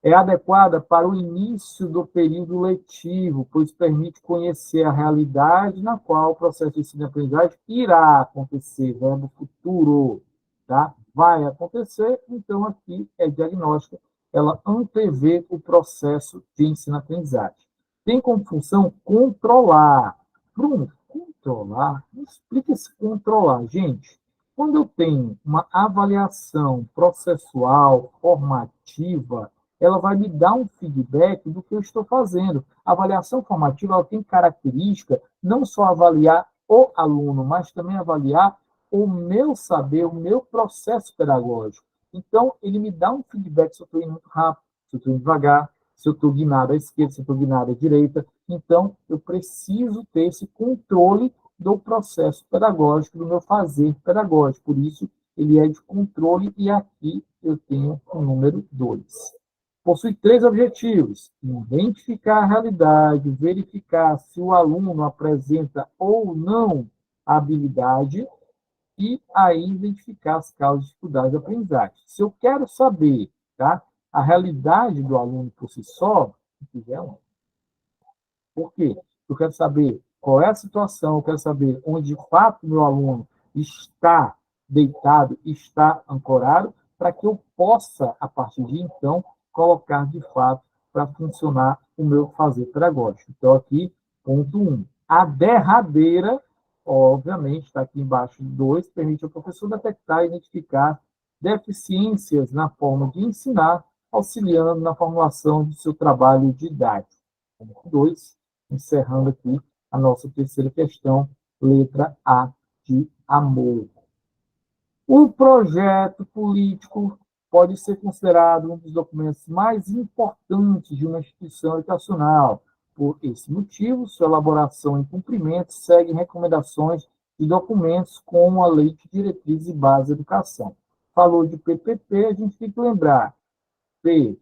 É adequada para o início do período letivo, pois permite conhecer a realidade na qual o processo de ensino e aprendizagem irá acontecer, verbo futuro, tá? Vai acontecer, então aqui é diagnóstica, ela antevê o processo de ensino e aprendizagem. Tem como função controlar. Bruno, controlar? Me explica esse controlar, gente. Quando eu tenho uma avaliação processual, formativa, ela vai me dar um feedback do que eu estou fazendo. A avaliação formativa ela tem característica não só avaliar o aluno, mas também avaliar o meu saber, o meu processo pedagógico. Então, ele me dá um feedback se eu estou indo muito rápido, se eu estou indo devagar, se eu estou guinado à esquerda, se eu estou guinado à direita. Então, eu preciso ter esse controle do processo pedagógico, do meu fazer pedagógico. Por isso, ele é de controle e aqui eu tenho o número 2. Possui 3 objetivos: identificar a realidade, verificar se o aluno apresenta ou não a habilidade e aí identificar as causas de dificuldade de aprendizagem. Se eu quero saber, tá, a realidade do aluno por si só, se quiser, por quê? Eu quero saber qual é a situação, eu quero saber onde, de fato, o meu aluno está deitado, está ancorado, para que eu possa, a partir de então, colocar, de fato, para funcionar o meu fazer pedagógico. Então, aqui, ponto 1. A derradeira, obviamente, está aqui embaixo, 2, permite ao professor detectar e identificar deficiências na forma de ensinar, auxiliando na formulação do seu trabalho didático. Ponto 2, encerrando aqui a nossa terceira questão, letra A de amor. O projeto político pode ser considerado um dos documentos mais importantes de uma instituição educacional. Por esse motivo, sua elaboração e cumprimento seguem recomendações de documentos como a Lei de Diretrizes e Bases da Educação. Falou de PPP, a gente tem que lembrar. PPP,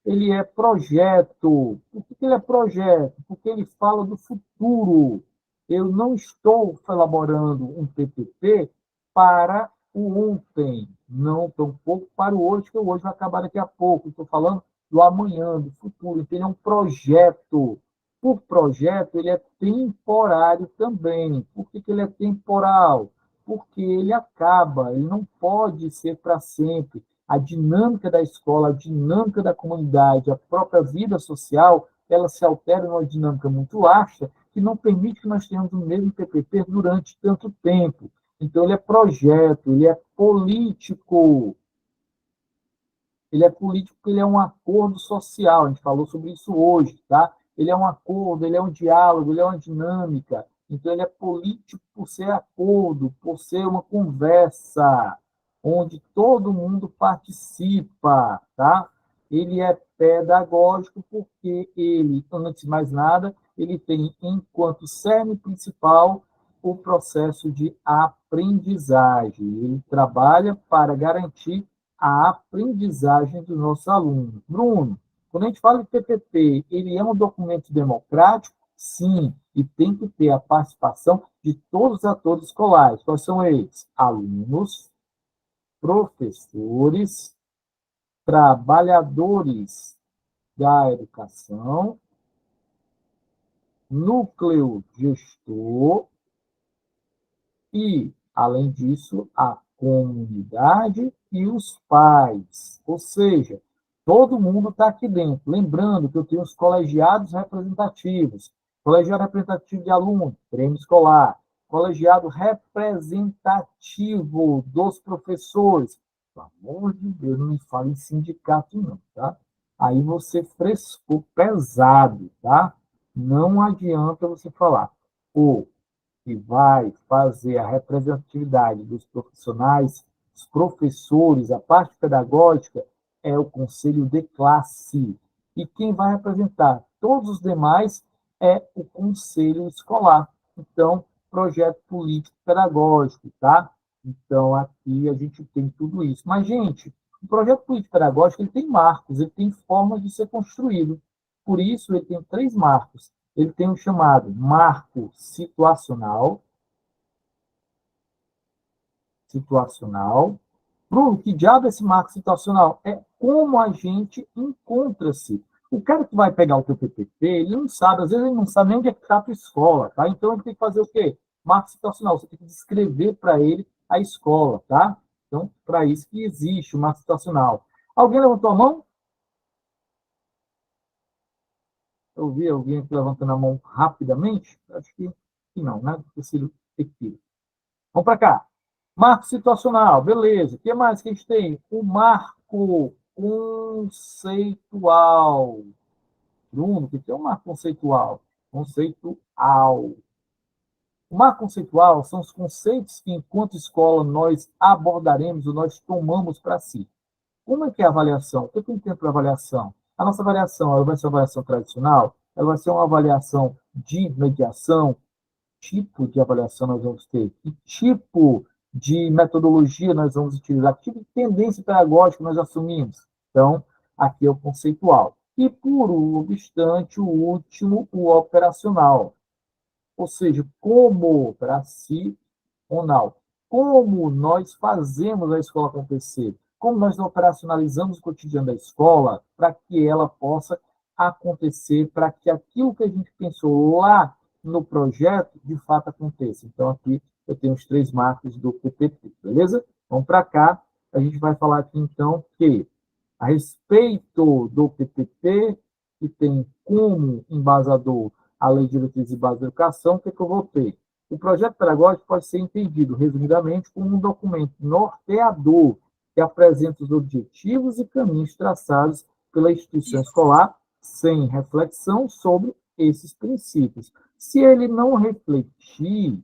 ele é projeto. Por que ele é projeto? Porque ele fala do futuro. Eu não estou elaborando um PPP para o ontem, não tampouco para o hoje, que o hoje vai acabar daqui a pouco. Estou falando do amanhã, do futuro. Então, ele é um projeto. Por projeto, ele é temporário também. Por que ele é temporal? Porque ele acaba, ele não pode ser para sempre. A dinâmica da escola, a dinâmica da comunidade, a própria vida social, ela se altera numa dinâmica muito áspera, que não permite que nós tenhamos o mesmo PPP durante tanto tempo. Então, ele é projeto, ele é político. Ele é político porque ele é um acordo social, a gente falou sobre isso hoje, tá? Ele é um acordo, ele é um diálogo, ele é uma dinâmica. Então, ele é político por ser acordo, por ser uma conversa, onde todo mundo participa, tá? Ele é pedagógico porque ele, antes de mais nada, ele tem, enquanto cerne principal, o processo de aprendizagem. Ele trabalha para garantir a aprendizagem dos nossos alunos. Bruno, quando a gente fala de PPP, ele é um documento democrático Sim, e tem que ter a participação de todos os atores escolares. Quais são eles? Alunos, professores, trabalhadores da educação, núcleo gestor e, além disso, a comunidade e os pais. Ou seja, todo mundo está aqui dentro. Lembrando que eu tenho os colegiados representativos, colegiado representativo de alunos, prêmio escolar, colegiado representativo dos professores. Pelo amor de Deus, não me fale em sindicato, não, tá? Aí você frescou pesado, tá? Não adianta você falar. O que vai fazer a representatividade dos profissionais, dos professores, a parte pedagógica, é o conselho de classe. E quem vai representar todos os demais é o conselho escolar. Então, projeto político pedagógico, tá? Então, aqui a gente tem tudo isso. Mas, gente, o projeto político pedagógico ele tem marcos, ele tem formas de ser construído. Por isso, ele tem 3 marcos. Ele tem o chamado marco situacional. Bruno, que diabo é esse marco situacional? É como a gente encontra-se. O cara que vai pegar o teu PPT, ele não sabe, às vezes ele não sabe nem onde é que está a tua escola, tá? Então ele tem que fazer o quê? Marco situacional, você tem que descrever para ele a escola, tá? Então, para isso que existe o marco situacional. Alguém levantou a mão? Eu vi alguém aqui levantando a mão rapidamente? Acho que não, né? Preciso efetivo. Vamos para cá. Marco situacional, beleza. O que mais que a gente tem? O marco conceitual. Bruno, o que é um marco conceitual? Conceitual. O marco conceitual são os conceitos que, enquanto escola, nós abordaremos ou nós tomamos para si. Como é que é a avaliação? O que tem tempo para avaliação? A nossa avaliação, ela vai ser uma avaliação tradicional? Ela vai ser uma avaliação de mediação? Tipo de avaliação nós vamos ter? Que tipo de metodologia nós vamos utilizar? Que tipo de tendência pedagógica nós assumimos? Então, aqui é o conceitual. E, por obstante, o último, o operacional. Ou seja, como operacional. Como nós fazemos a escola acontecer? Como nós operacionalizamos o cotidiano da escola para que ela possa acontecer, para que aquilo que a gente pensou lá no projeto, de fato, aconteça. Então, aqui eu tenho os 3 marcos do PPT, beleza? Vamos para cá. A gente vai falar aqui, então, que a respeito do PPT, que tem como embasador a Lei de Diretrizes e Bases da Educação, o que eu vou ter? O projeto pedagógico pode ser entendido, resumidamente, como um documento norteador que apresenta os objetivos e caminhos traçados pela instituição escolar, sem reflexão sobre esses princípios. Se ele não refletir,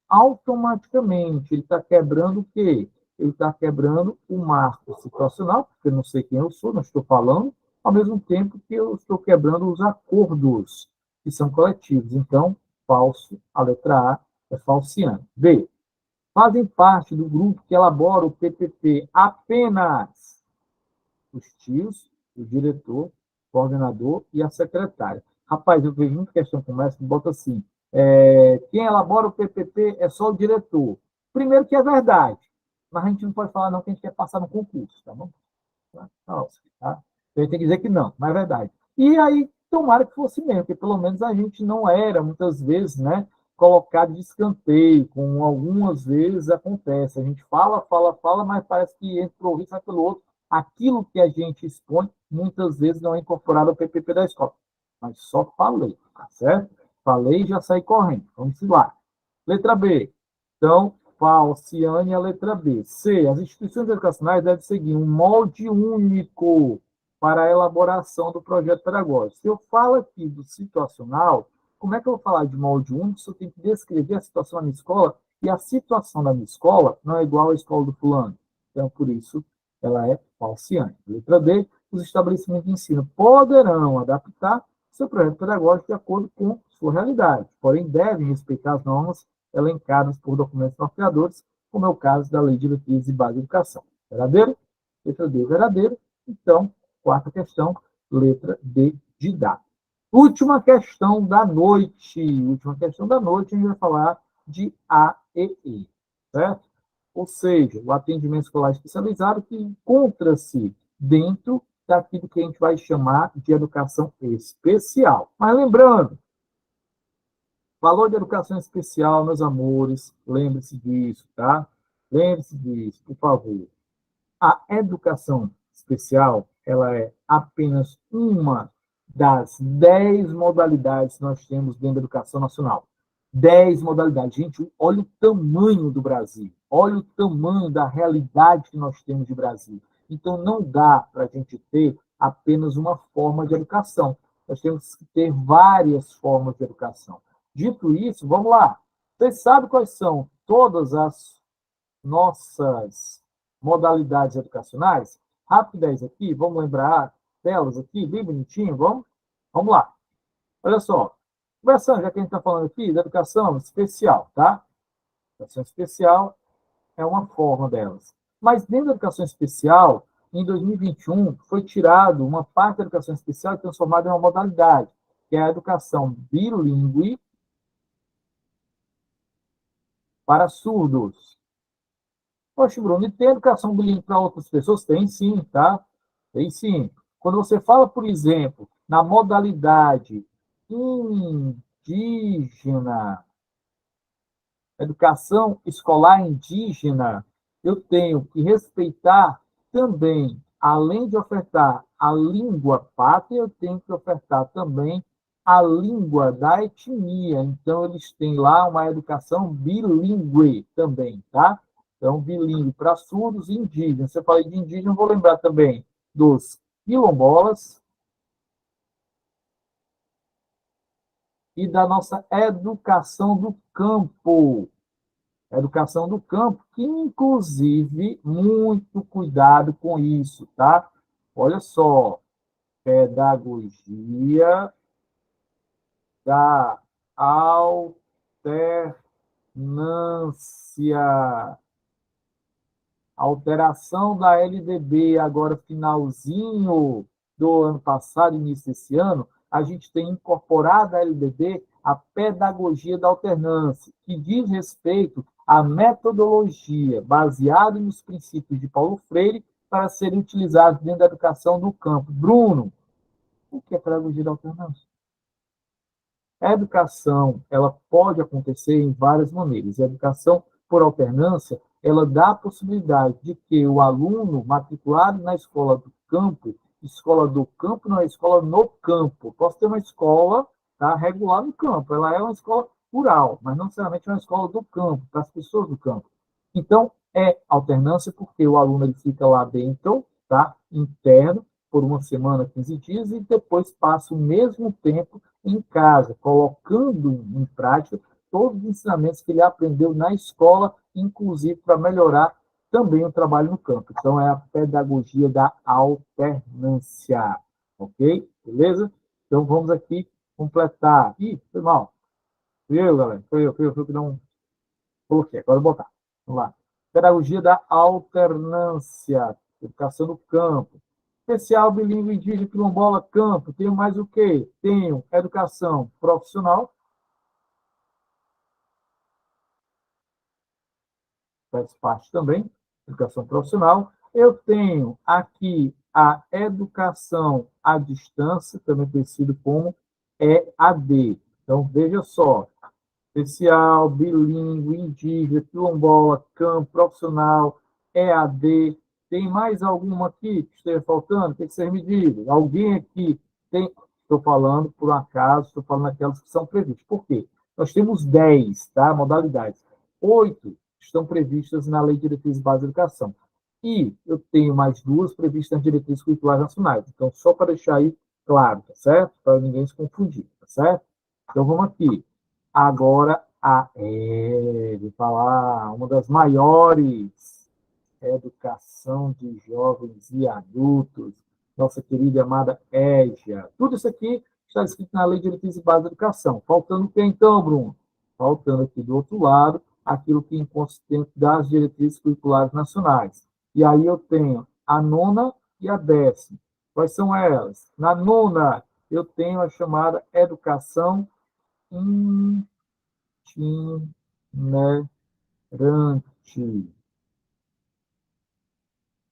automaticamente ele está quebrando o quê? Ele está quebrando o marco situacional, porque eu não sei quem eu sou, não estou falando, ao mesmo tempo que eu estou quebrando os acordos que são coletivos. Então, falso, a letra A é falciano. B. Fazem parte do grupo que elabora o PPT apenas os tios, o diretor, o coordenador e a secretária. Rapaz, eu vejo muita questão com essa que bota assim, quem elabora o PPT é só o diretor. Primeiro que é verdade, mas a gente não pode falar não que a gente quer passar no concurso, tá bom? Nossa, tá? A gente tem que dizer que não, mas é verdade. E aí, tomara que fosse mesmo, porque pelo menos a gente não era, muitas vezes, né, colocado de escanteio, como algumas vezes acontece. A gente fala, mas parece que entra por um ouvido e sai pelo outro. Aquilo que a gente expõe, muitas vezes não é incorporado ao PPP da escola. Mas só falei, tá certo? Falei e já saí correndo. Vamos lá. Letra B. Então, falciane a letra B. C. As instituições educacionais devem seguir um molde único para a elaboração do projeto pedagógico. Se eu falo aqui do situacional, como é que eu vou falar de molde único se eu tenho que descrever a situação da minha escola e a situação da minha escola não é igual à escola do fulano? Então, por isso, ela é falciane. Letra D. Os estabelecimentos de ensino poderão adaptar seu projeto pedagógico de acordo com sua realidade, porém devem respeitar as normas elencadas por documentos norteadores, como é o caso da Lei de Diretrizes e Bases da Educação. Verdadeiro? Letra D, verdadeiro. Então, quarta questão, letra D de dado. Última questão da noite. Última questão da noite, a gente vai falar de AEE, certo? Ou seja, o atendimento escolar especializado que encontra-se dentro daquilo que a gente vai chamar de educação especial. Mas lembrando, valor de educação especial, meus amores, lembre-se disso, tá? Lembre-se disso, por favor. A educação especial, ela é apenas uma das 10 modalidades que nós temos dentro da educação nacional. 10 modalidades. Gente, olha o tamanho do Brasil. Olha o tamanho da realidade que nós temos de Brasil. Então, não dá para a gente ter apenas uma forma de educação. Nós temos que ter várias formas de educação. Dito isso, vamos lá. Vocês sabem quais são todas as nossas modalidades educacionais? Rapidez aqui, vamos lembrar delas aqui, bem bonitinho, vamos lá. Olha só, conversando, já que a gente está falando aqui da educação especial, tá? Educação especial é uma forma delas. Mas dentro da educação especial, em 2021, foi tirado uma parte da educação especial e transformada em uma modalidade, que é a educação bilíngue para surdos. Poxa, Bruno, e tem educação bilíngue para outras pessoas? Tem sim, tá? Tem sim. Quando você fala, por exemplo, na modalidade indígena, educação escolar indígena, eu tenho que respeitar também, além de ofertar a língua pátria, eu tenho que ofertar também a língua da etnia. Então, eles têm lá uma educação bilíngue também, tá? Então, bilíngue para surdos e indígenas. Se eu falei de indígena, eu vou lembrar também dos quilombolas e da nossa educação do campo. Educação do campo, que, inclusive, muito cuidado com isso, tá? Olha só, pedagogia da alternância. Alteração da LDB, agora finalzinho do ano passado, início desse ano, a gente tem incorporado à LDB a pedagogia da alternância, que diz respeito à metodologia baseada nos princípios de Paulo Freire para serem utilizados dentro da educação do campo. Bruno, o que é pedagogia da alternância? A educação, ela pode acontecer em várias maneiras. A educação por alternância, ela dá a possibilidade de que o aluno matriculado na escola do campo não é escola no campo. Posso ter uma escola, tá, regular no campo, ela é uma escola rural, mas não necessariamente é uma escola do campo, para as pessoas do campo. Então, é alternância porque o aluno ele fica lá dentro, tá, interno, por uma semana, 15 dias, e depois passa o mesmo tempo em casa, colocando em prática todos os ensinamentos que ele aprendeu na escola, inclusive para melhorar também o trabalho no campo. Então, é a pedagogia da alternância. Ok? Beleza? Então, vamos aqui completar. Ih, foi mal. Fui eu, galera. Foi eu que não coloquei. Agora eu vou botar. Vamos lá. Pedagogia da alternância. Educação no campo. Especial bilíngue indígena quilombola campo. Tenho mais o quê? Tenho educação profissional. Faz parte também, educação profissional. Eu tenho aqui a educação à distância, também conhecido como EAD. Então, veja só, especial, bilíngue, indígena, quilombola, campo, profissional, EAD. Tem mais alguma aqui que esteja faltando? O que vocês me digam? Alguém aqui tem... Estou falando, por acaso, estou falando aquelas que são previstas. Por quê? Nós temos 10, tá? Modalidades. 8 estão previstas na Lei de Diretrizes Básicas da Educação. E eu tenho mais 2 previstas nas Diretrizes Curriculares Nacionais. Então, só para deixar aí claro, tá certo? Para ninguém se confundir, tá certo? Então, vamos aqui. Agora, vou falar uma das maiores, educação de jovens e adultos, nossa querida e amada EJA. Tudo isso aqui está escrito na Lei de Diretrizes Básicas da Educação. Faltando o que então, Bruno? Faltando aqui do outro lado, aquilo que encontra dentro das diretrizes curriculares nacionais. E aí eu tenho a 9ª e a 10ª. Quais são elas? Na 9ª, eu tenho a chamada educação itinerante.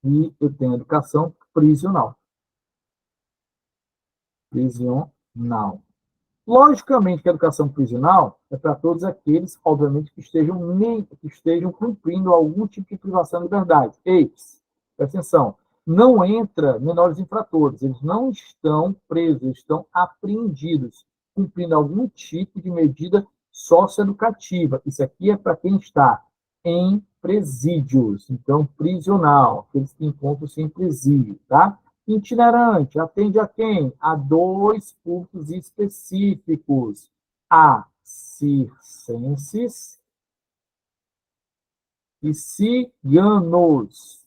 E eu tenho a educação prisional. Prisional. Logicamente que a educação prisional é para todos aqueles, obviamente, que estejam cumprindo algum tipo de privação de liberdade. Presta atenção, não entra menores infratores, eles não estão presos, eles estão apreendidos, cumprindo algum tipo de medida socioeducativa. Isso aqui é para quem está em presídios, então prisional, aqueles que encontram-se em presídio, tá? Itinerante, atende a quem? A 2 públicos específicos. A circenses e ciganos,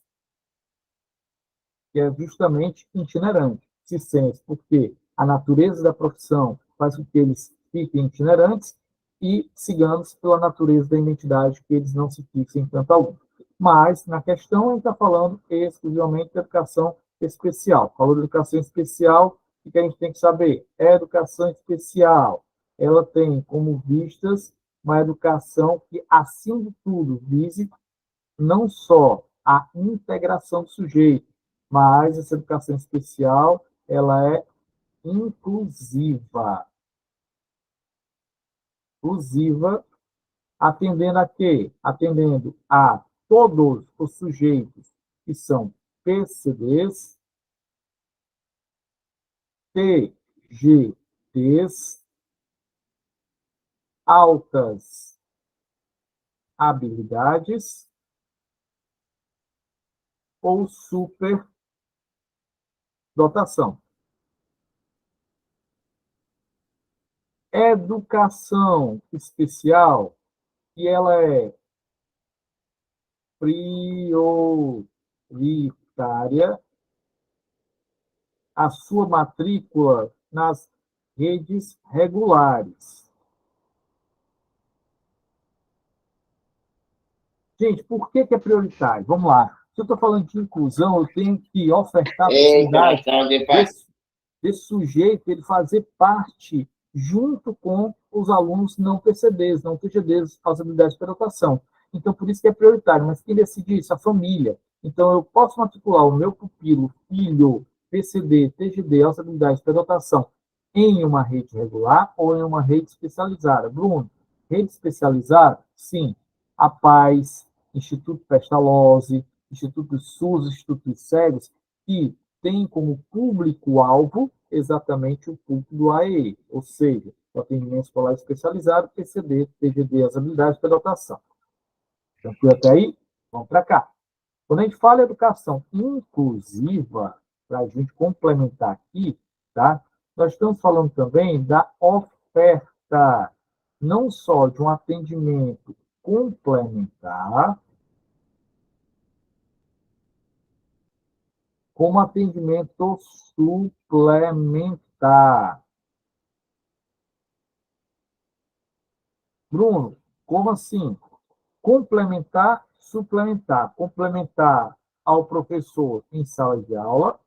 que é justamente itinerante. Circenses, porque a natureza da profissão faz com que eles fiquem itinerantes, e ciganos pela natureza da identidade, que eles não se fixem em tanto algum. Mas, na questão, a gente está falando exclusivamente da educação especial. Falou de educação especial, o que a gente tem que saber? É educação especial. Ela tem como vistas uma educação que, acima de tudo, vise não só a integração do sujeito, mas essa educação especial, ela é inclusiva. Inclusiva, atendendo a quê? Atendendo a todos os sujeitos que são PCDs, TGTs, altas habilidades ou superdotação. Educação especial, que ela é prioritária, a sua matrícula nas redes regulares. Gente, por que é prioritário? Vamos lá. Se eu estou falando de inclusão, eu tenho que ofertar a possibilidade desse sujeito ele fazer parte junto com os alunos não PCDs, não TGDs, as habilidades de educação. Então, por isso que é prioritário. Mas quem decide isso? A família. Então, eu posso matricular o meu pupilo, filho, PCD, TGD, as habilidades de educação em uma rede regular ou em uma rede especializada. Bruno, rede especializada? Sim. A Paz, Instituto Pestalozzi, Instituto SUS, Instituto Cegos, que tem como público-alvo exatamente o público do AEE, ou seja, o atendimento escolar especializado, PCD, TGD, as habilidades de educação. Tranquilo até aí? Vamos para cá. Quando a gente fala em educação inclusiva, para a gente complementar aqui, tá? Nós estamos falando também da oferta, não só de um atendimento complementar, como atendimento suplementar. Bruno, como assim? Complementar, suplementar. Complementar ao professor em sala de aula,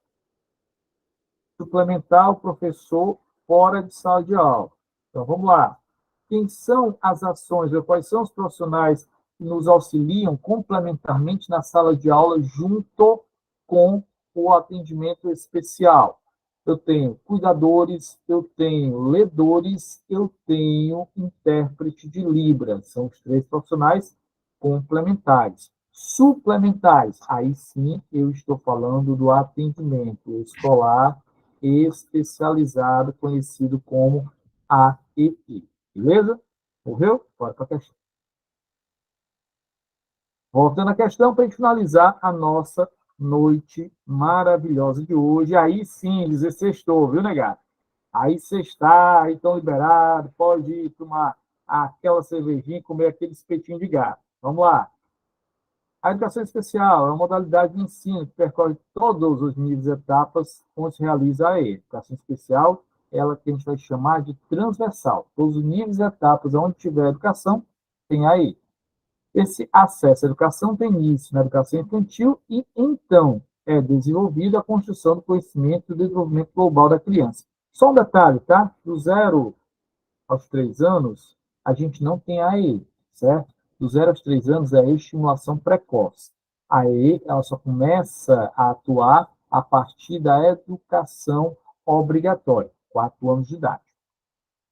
suplementar ao professor fora de sala de aula. Então, vamos lá. Quem são as ações, ou quais são os profissionais que nos auxiliam complementarmente na sala de aula junto com o atendimento especial? Eu tenho cuidadores, eu tenho ledores, eu tenho intérprete de Libras. São os 3 profissionais complementares. Suplementares, aí sim eu estou falando do atendimento escolar especializado, conhecido como AEE. Beleza? Morreu? Bora para a questão. Voltando à questão, para a gente finalizar a nossa noite maravilhosa de hoje. Aí sim, dizer sextou, viu, negado? Aí sextar, aí estão liberados, pode ir tomar aquela cervejinha e comer aquele espetinho de gato. Vamos lá. A educação especial é uma modalidade de ensino que percorre todos os níveis e etapas onde se realiza a educação especial, ela que a gente vai chamar de transversal. Todos os níveis e etapas onde tiver educação, tem aí. Esse acesso à educação tem início na educação infantil e, então, é desenvolvida a construção do conhecimento e do desenvolvimento global da criança. Só um detalhe, tá? Do 0 aos 3 anos, a gente não tem AE, certo? Do 0 aos 3 anos é a estimulação precoce. A AE, ela só começa a atuar a partir da educação obrigatória, 4 anos de idade.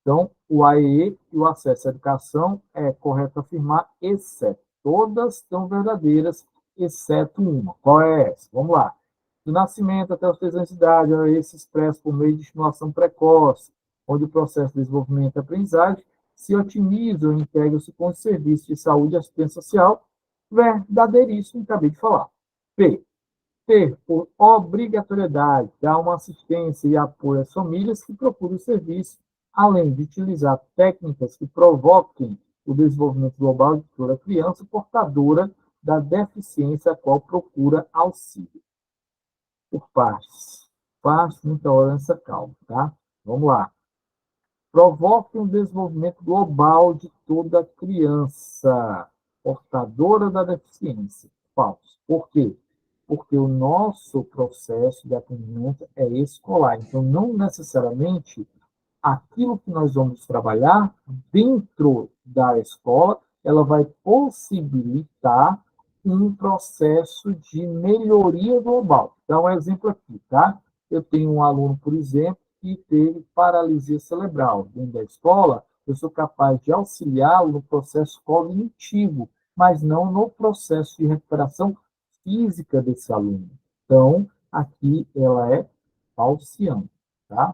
Então, o AE e o acesso à educação é correto afirmar, exceto. Todas estão verdadeiras, exceto uma. Qual é essa? Vamos lá. Do nascimento até os 3 anos de idade, a AE se expressa por meio de estimulação precoce, onde o processo de desenvolvimento e aprendizagem se otimiza ou integra-se com os serviços de saúde e assistência social. Verdadeiríssimo, acabei de falar. P. Ter, por obrigatoriedade, dar uma assistência e apoio às famílias que procuram o serviço, além de utilizar técnicas que provoquem o desenvolvimento global de toda criança portadora da deficiência a qual procura auxílio. Por partes. Partes, muita hora nessa calma, tá? Vamos lá. Provoquem o desenvolvimento global de toda criança portadora da deficiência. Falso. Por quê? Porque o nosso processo de atendimento é escolar. Então, não necessariamente aquilo que nós vamos trabalhar dentro da escola, ela vai possibilitar um processo de melhoria global. Então, um exemplo aqui, tá? Eu tenho um aluno, por exemplo, que teve paralisia cerebral. Dentro da escola, eu sou capaz de auxiliá-lo no processo cognitivo, mas não no processo de recuperação física desse aluno. Então, aqui ela é falseando, tá?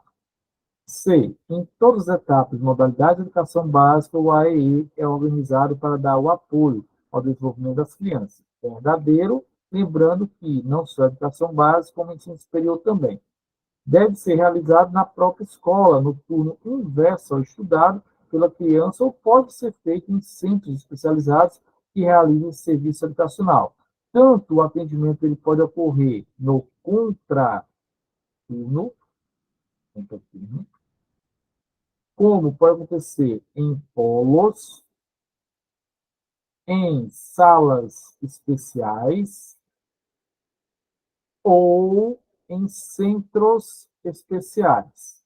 C. Em todas as etapas e modalidades de educação básica, o AEE é organizado para dar o apoio ao desenvolvimento das crianças. Verdadeiro, lembrando que não só a educação básica, como o ensino superior também. Deve ser realizado na própria escola, no turno inverso ao estudado pela criança, ou pode ser feito em centros especializados que realizam esse serviço educacional. Tanto o atendimento ele pode ocorrer no contraturno, como pode acontecer em polos, em salas especiais ou em centros especiais.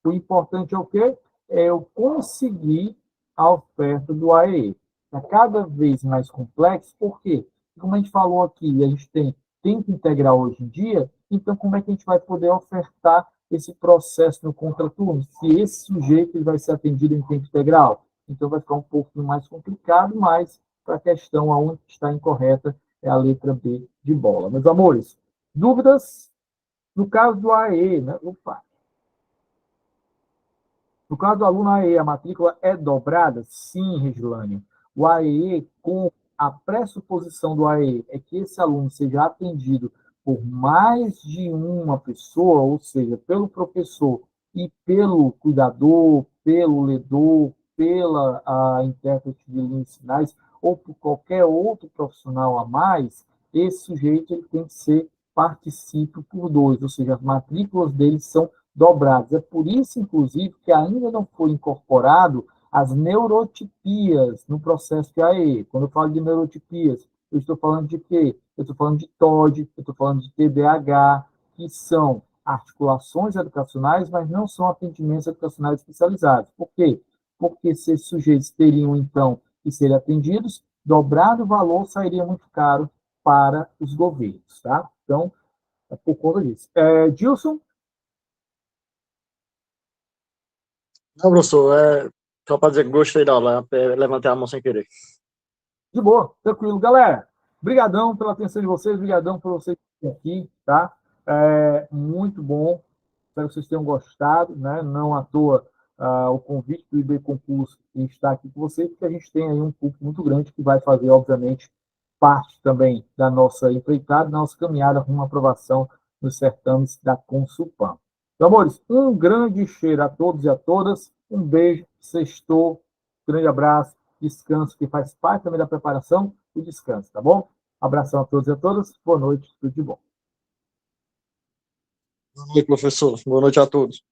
O importante é o quê? É eu conseguir a oferta do AEE. É cada vez mais complexo, por quê? Como a gente falou aqui, a gente tem tempo integral hoje em dia, então como é que a gente vai poder ofertar esse processo no contraturno? Se esse sujeito ele vai ser atendido em tempo integral, então vai ficar um pouco mais complicado, mas para a questão aonde está incorreta é a letra B de bola. Meus amores, dúvidas? No caso do AE, né? Opa! No caso do aluno AE, a matrícula é dobrada? Sim, Regilane. O AE, com a pressuposição do AE, é que esse aluno seja atendido por mais de uma pessoa, ou seja, pelo professor e pelo cuidador, pelo ledor, pela intérprete de línguas de sinais, ou por qualquer outro profissional a mais, esse sujeito ele tem que ser participado por 2, ou seja, as matrículas deles são dobradas. É por isso, inclusive, que ainda não foi incorporado as neurotipias no processo de AE. Quando eu falo de neurotipias, eu estou falando de quê? Eu estou falando de TOD, eu estou falando de TDAH, que são articulações educacionais, mas não são atendimentos educacionais especializados. Por quê? Porque se esses sujeitos teriam, então, que serem atendidos, dobrado o valor sairia muito caro para os governos, tá? Então, é por conta disso. Gilson? Não, professor, só para dizer que gostei da aula, levantei a mão sem querer. De boa, tranquilo. Galera, brigadão pela atenção de vocês, brigadão por vocês aqui, tá? Muito bom, espero que vocês tenham gostado, né? Não à toa o convite do IB Concurso está aqui com vocês, porque a gente tem aí um público muito grande que vai fazer, obviamente, parte também da nossa empreitada, da nossa caminhada rumo à aprovação nos certames da Consulpan. Meus amores, um grande cheiro a todos e a todas, um beijo, sextou, grande abraço, descanso, que faz parte também da preparação e descanso, tá bom? Abração a todos e a todas, boa noite, tudo de bom. Boa noite, professor. Boa noite a todos.